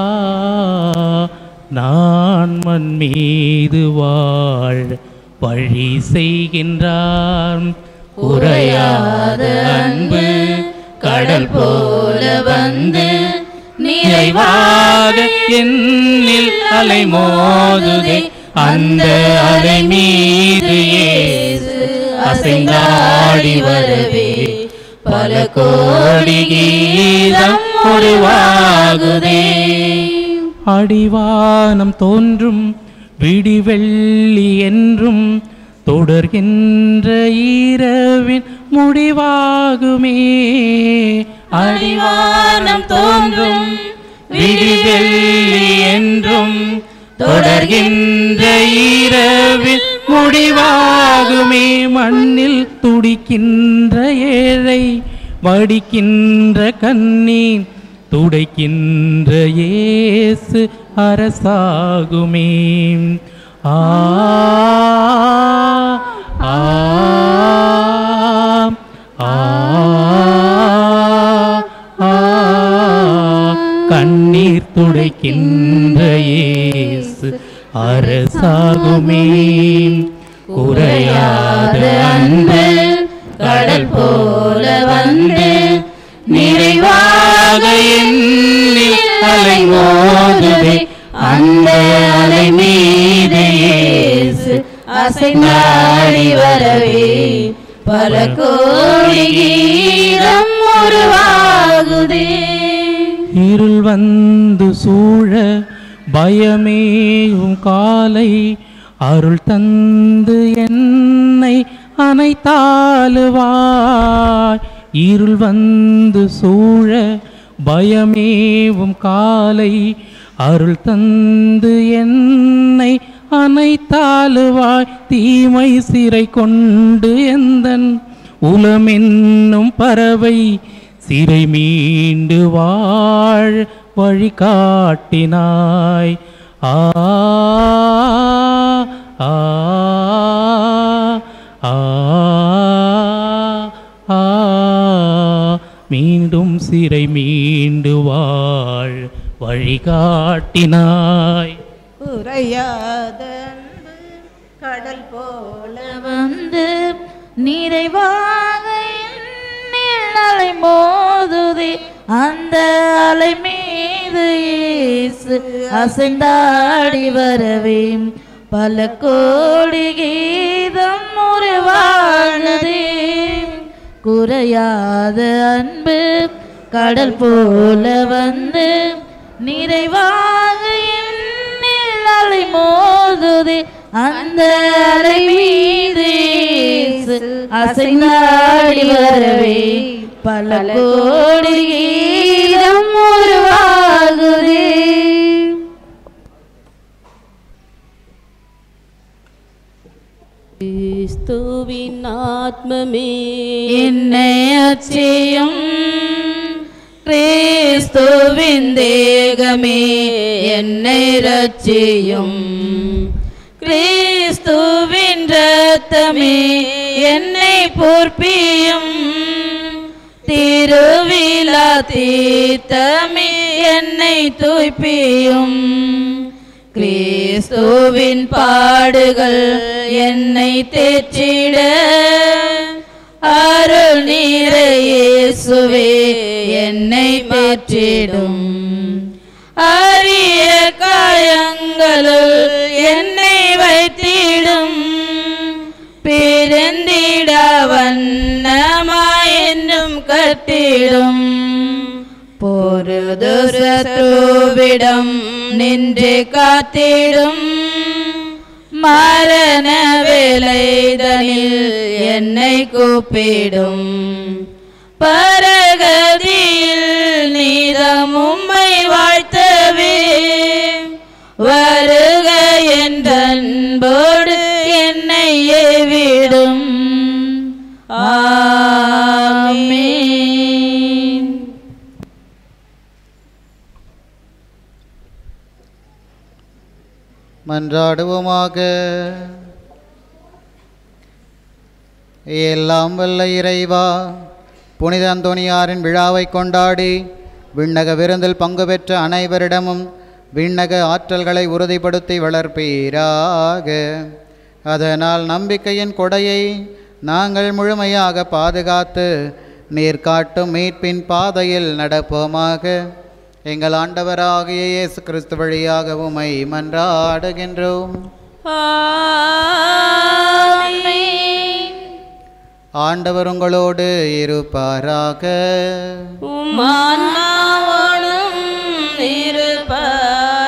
நான் மண் மீது வாழ் வழி செய்கின்றான். உறையாத அன்பு கடல் போல வந்து நிறைவாக என்னில் அலை மோதுதே. அந்த அலை மீது இயேசு அசைந்தாடி வரவே பல கோடி கீதம் உருவாகுதே. அடிவானம் தோன்றும் விடிவெள்ளி என்றும் தொடர்கின்ற இரவின் முடிவாகுமே. அடிவானம் தோன்றும் விடிவெள்ளி என்றும் தொடர்கின்ற இரவில் முடிவாகுமே. மண்ணில் துடிக்கின்ற ஏழை வடிக்கின்ற கண்ணீர் துடைக்கின்ற இயேசு அரசாகுமே. ஆ அழைக்கின்ற இயேசு அரசாகுமே. குறையாத அன்பு கடல் போல வந்து நிறைவாக என்னில் அலை மோதுதே. அந்த அலை மீது இயேசு அசைந்தாடி வரவே பல கோடி கீதம் உருவாகுதே. இருள் வந்து சூழ பயமேவும் காலை அருள் தந்து என்னை அணைத்தாளுவாய். இருள் வந்து சூழ பயமேவும் காலை அருள் தந்து என்னை அணைத்தாளுவாய். தீமை சிறை கொண்டு எந்தன் உலமென்னும் பறவை சிறை மீண்டு வாழ் வழி காட்டினாய். ஆ ஆ ஆ ஆ மீண்டும் சிறை மீண்டு வாழ் வழி காட்டினாய். குறையாத அன்பு கடல் போல வந்து நிறைவாக என்னில் அலை மோதுதே. அந்த அலை மீது இயேசு அசைந்தாடி வரவே பல கோடி கீதம் உருவானதே. குறையாத அன்பு கடல் போல வந்து நிறைவாக என்னில் அலை மோதுதே. அந்த அலை மீது இயேசு அசைந்தாடி வரவே பல கோடி கீதம் உருவாகுதே. கிறிஸ்துவின் ஆத்மமே என்னை அச்சியும், கிறிஸ்துவின் தேகமே என்னை ரட்சியும், கிறிஸ்துவின் இரத்தமே என்னை பொற்பியும், திருவிழா தீர்த்தமே என்னை தூய்ப்பியும், கிறிஸ்துவின் பாடுகள் என்னை தேற்றிட அருள் நீரே இயேசுவே என்னை பெற்றிடும். அரிய காயங்களுள் என்னை வைத்திடும், பிறந்திட வண்ணமாய் என்னும் கட்டிடும். பொருது சத்ருவிடம் நின்று காத்திடும், மரண வேலைதனில் என்னை கூப்பிடும். பரகதியில் நீதம் உம்மை வாழ்த்தவே வருக என்றன்போடு என்னை ஏவிடும். ஆமென். மன்றாடுவோமாக. எல்லாம் வல்ல இறைவா, புனித அந்தோணியாரின் விழாவை கொண்டாடி விண்ணக விருந்தில் பங்கு பெற்ற அனைவரிடமும் விண்ணக ஆற்றல்களை உறுதிப்படுத்தி வளர்ப்பீராக. அதனால் நம்பிக்கையின் கொடையை நாங்கள் முழுமையாக பாதுகாத்து நீர் காட்டும் மீட்பின் பாதையில் நடப்போமாக. எங்கள் ஆண்டவராகிய இயேசு கிறிஸ்து வழியாக உம்மை மன்றாடுகின்றோம். ஆமென். ஆண்டவர் உங்களோடு இருப்பாராக. உம் ஆன்மாவோடும் இருப்பாராக.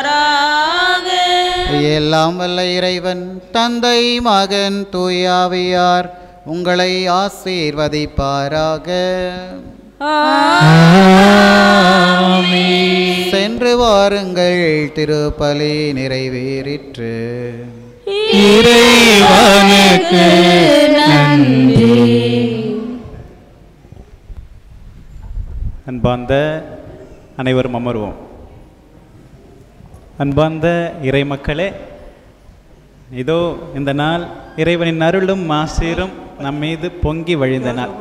எல்லாம் வல்ல இறைவன் தந்தை மகன் தூயாவியார் உங்களை ஆசீர்வதிப்பாராக. சென்று வாருங்கள், திருப்பலி நிறைவேறிற்று. இறைவனுக்கு நன்றி. அன்பார்ந்த அனைவரும் அமர்வோம். அன்பார்ந்த இறை மக்களே, இதோ இந்த நாள் இறைவனின் அருளும் ஆசீரும் நம் மீது பொங்கி வழிந்த நாள்.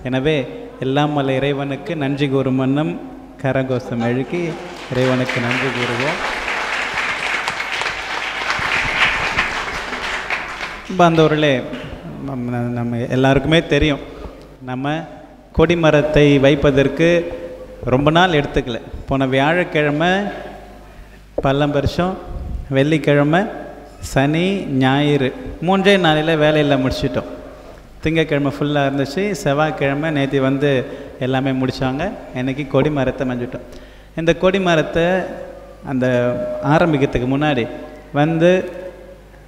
எனவே எல்லாம் வல்ல இறைவனுக்கு நன்றி கூறும் வண்ணம் கரகோஷம் எழுக்கி இறைவனுக்கு நன்றி கூறுவோம். பாந்தவர்களே, நம்ம எல்லாருக்குமே தெரியும், நம்ம கொடிமரத்தை வைப்பதற்கு ரொம்ப நாள் எடுத்துக்கல. போன வியாழக்கிழமை பல்லம்பருஷம், வெள்ளிக்கிழமை, சனி, ஞாயிறு 3 நாளில் வேலையில் முடிச்சிட்டோம். திங்கக்கிழமை ஃபுல்லாக இருந்துச்சு, செவ்வாய்க்கிழமை நேற்று வந்து எல்லாமே முடித்தாங்க. இன்றைக்கி கொடிமரத்தை மஞ்சிட்டோம். இந்த கொடிமரத்தை அந்த ஆரம்பிக்கிறதுக்கு முன்னாடி வந்து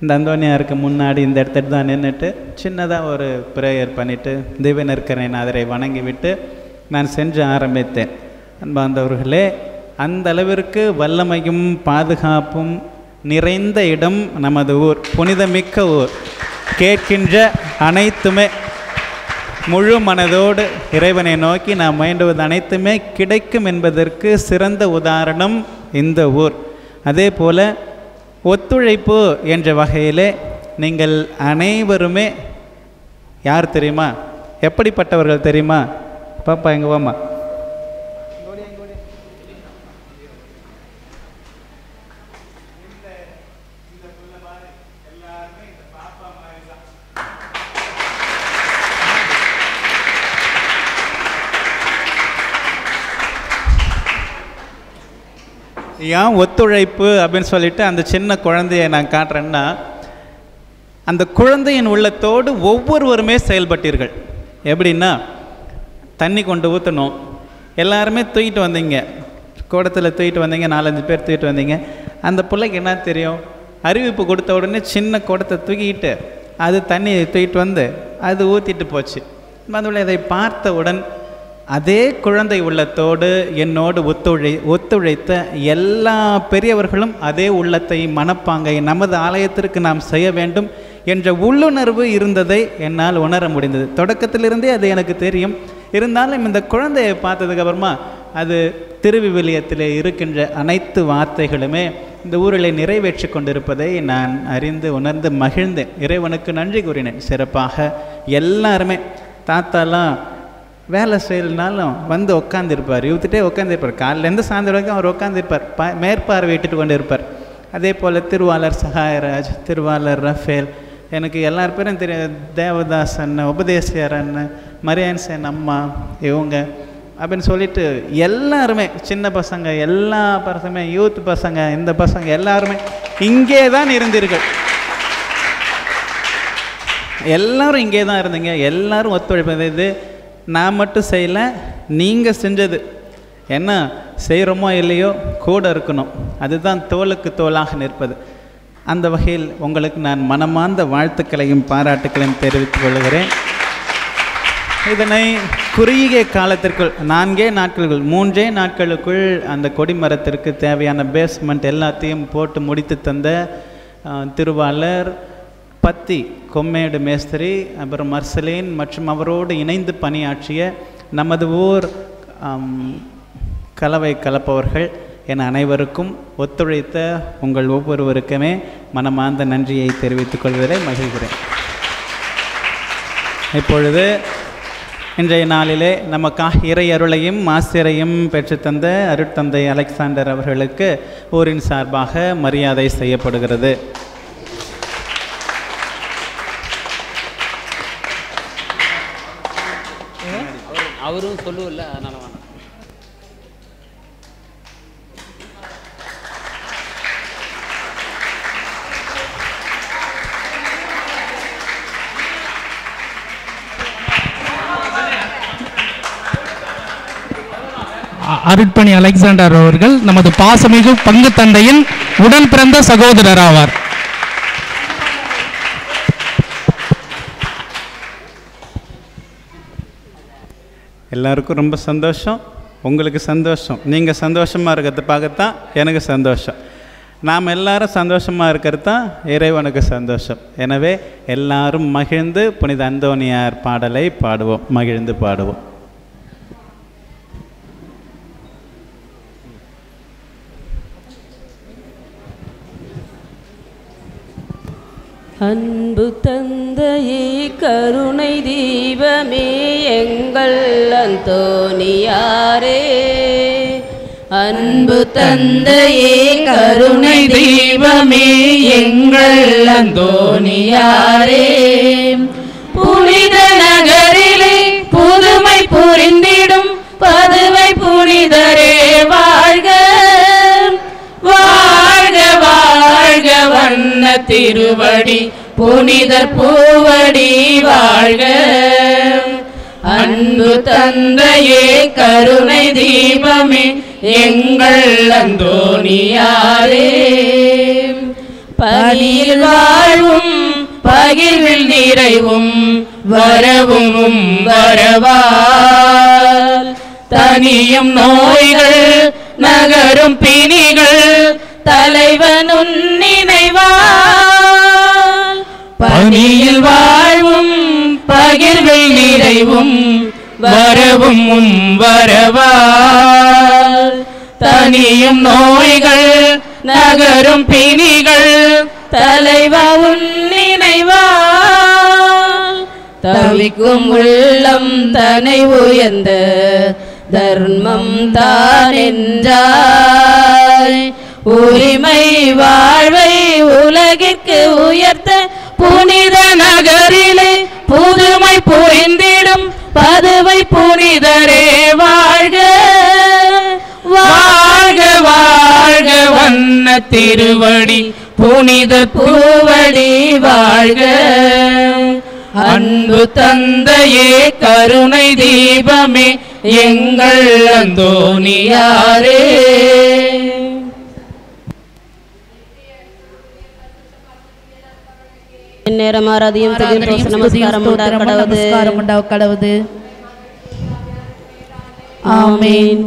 இந்த அந்தோனியாருக்கு முன்னாடி இந்த இடத்துல தான் நின்றுட்டு சின்னதாக ஒரு ப்ரேயர் பண்ணிவிட்டு திவ்யநற்கரைநாதரை வணங்கி விட்டு நான் சென்று ஆரம்பித்தேன். அன்பார்ந்தவர்களே, அந்த அளவிற்கு வல்லமையும் பாதுகாப்பும் நிறைந்த இடம் நமது ஊர், புனிதமிக்க ஊர். கேட்கின்ற அனைத்துமே முழு மனதோடு இறைவனை நோக்கி நாம் வேண்டுவது அனைத்துமே கிடைக்கும் என்பதற்கு சிறந்த உதாரணம் இந்த ஊர். அதே போல் ஒத்துழைப்பு என்ற வகையிலே நீங்கள் அனைவருமே யார் தெரியுமா, எப்படிப்பட்டவர்கள் தெரியுமா? பாப்பா எங்க வாமா. ஏன் ஒத்துழைப்பு அப்படின்னு சொல்லிட்டு அந்த சின்ன குழந்தையை நான் காட்டுறேன்னா, அந்த குழந்தையின் உள்ளத்தோடு ஒவ்வொருவருமே செயல்பட்டீர்கள். எப்படின்னா, தண்ணி கொண்டு ஊற்றணும், எல்லாருமே தூக்கிட்டு வந்தீங்க, கூடத்தில் தூக்கிட்டு வந்தீங்க, 4-5 பேர் தூக்கிட்டு வந்தீங்க. அந்த பிள்ளைக்கு என்ன தெரியும், அறிவிப்பு கொடுத்த உடனே சின்ன குடத்தை தூக்கிட்டு அது தண்ணி தூக்கிட்டு வந்து அது ஊற்றிட்டு போச்சு. அதுல இதை பார்த்தவுடன் அதே குழந்தை உள்ளத்தோடு என்னோடு ஒத்துழைத்த எல்லா பெரியவர்களும் அதே உள்ளத்தை, மனப்பாங்கை நமது ஆலயத்திற்கு நாம் செய்ய வேண்டும் என்ற உள்ளுணர்வு இருந்ததை என்னால் உணர முடிந்தது. தொடக்கத்திலிருந்தே அது எனக்கு தெரியும். இருந்தாலும் இந்த குழந்தையை பார்த்ததுக்கப்புறமா அது திருவிவிலியத்தில் இருக்கின்ற அனைத்து வார்த்தைகளுமே இந்த ஊரில் நிறைவேற்றி கொண்டிருப்பதை நான் அறிந்து உணர்ந்து மகிழ்ந்தேன். இறைவனுக்கு நன்றி கூறினேன். சிறப்பாக எல்லாருமே, தாத்தாலாம் வேலை செய்யலனாலும் வந்து உட்காந்துருப்பார், இழுத்துட்டே உட்காந்துருப்பார், காலிலேருந்து சாயந்தரம் வரைக்கும் அவர் உட்காந்துருப்பார், மேற்பார்வையிட்டு கொண்டு இருப்பார். அதே போல் திருவாளர் சகாயராஜ், திருவாளர் ரஃபேல், எனக்கு எல்லார் பேரும் தெரியும், தேவதாஸ் அண்ணன், உபதேசியார் அண்ணன், மரியான்சன் அம்மா, இவங்க அப்படின்னு சொல்லிட்டு எல்லாருமே, சின்ன பசங்க, எல்லா பசங்க, யூத் பசங்க, இந்த பசங்க எல்லாருமே இங்கே தான் இருந்தீர்கள். எல்லாரும் இங்கே தான் இருந்தீங்க. எல்லாரும் ஒத்துழைப்பது. இது நான் மட்டும் செய்யலை, நீங்கள் செஞ்சது. என்ன செய்கிறோமோ இல்லையோ கூட இருக்கணும், அதுதான் தோளுக்கு தோளாக நிற்பது. அந்த வகையில் உங்களுக்கு நான் மனமார்ந்த வாழ்த்துக்களையும் பாராட்டுக்களையும் தெரிவித்துக் கொள்கிறேன். இதனை குறுகிய காலத்திற்குள் 4 நாட்களுக்குள் 3 நாட்களுக்குள் அந்த கொடிமரத்திற்கு தேவையான பேஸ்மெண்ட் எல்லாத்தையும் போட்டு முடித்து தந்த திருவாளர் பத்தி, கொம்மேடு மேஸ்திரி, அப்புறம் மர்சலேன் மற்றும் அவரோடு இணைந்து பணியாற்றிய நமது ஊர் கலவை கலப்பவர்கள் என அனைவருக்கும் ஒத்துழைத்த உங்கள் ஒவ்வொருவருக்குமே மனமார்ந்த நன்றியை தெரிவித்துக் கொள்வதை மகிழ்கிறேன். இப்பொழுது இன்றைய நாளிலே நமக்காக இறை அருளையும் ஆசிரியரையும் பெற்றுத்தந்த அருட்தந்தை அலெக்சாண்டர் அவர்களுக்கு ஊரின் சார்பாக மரியாதை செய்யப்படுகிறது. அவரும் சொல்லுவில்ல, அதனால வேணாம். அருட்பணி அலெக்சாண்டர் அவர்கள் நமது பாசமிகு பங்கு தந்தையின் உடன் பிறந்த சகோதரர் ஆவார். எல்லாருக்கும் ரொம்ப சந்தோஷம், உங்களுக்கு சந்தோஷம், நீங்கள் சந்தோஷமாக இருக்கிறத பார்க்கத்தான் எனக்கு சந்தோஷம். நாம் எல்லாரும் சந்தோஷமாக இருக்கிறது தான் இறைவனுக்கு சந்தோஷம். எனவே எல்லாரும் மகிழ்ந்து புனித அந்தோனியார் பாடலை பாடுவோம், மகிழ்ந்து பாடுவோம். அன்பு தந்தையே, கருணை தீபமே, எங்கள் அந்தோனியாரே, அன்பு தந்தையே கருணை தெய்வமே எங்கள் அந்தோணியாரே புனித நகரிலே புதுமை புரிந்திடும் பதுவை புனிதரே வாழ்க வாழ்க வாழ்க வண்ண திருவடி புனிதர் பூவடி வாழ்க அன்பு தந்தையே கருணை தீபமே எங்கள் அந்தோணியாரே பலியில் வாழ்வும் பகிர்வில் நிறைவும் வரவும் வரவால் தனியும் நோய்கள் நகரும் பிணிகள் தலைவனும் நினைவால் பணியில் வாழ்வும் பகிர்வில் நிறைவும் வரவும் வரவால் தனியும் நோய்கள் நகரும் பிணிகள் தலைவன் நினைவால் தவிக்கும் உள்ளம் தனை உயர்ந்த தர்மம் தான் என்றாய் உரிமை வாழ்வை உலகிற்கு உயர்த்த புனித நகரிலே புதுமை புரிந்திடும் பதுவை புனிதரே வாழ்க வாழ்க வாழ்க வண்ண திருவடி புனித பூவடி வாழ்க அன்பு தந்தையே கருணை தீபமே எங்கள் அந்தோணியாரே நேரம் ஆராதியும் நமஸ்காரம் உண்டாக கடவுது ஆமென்.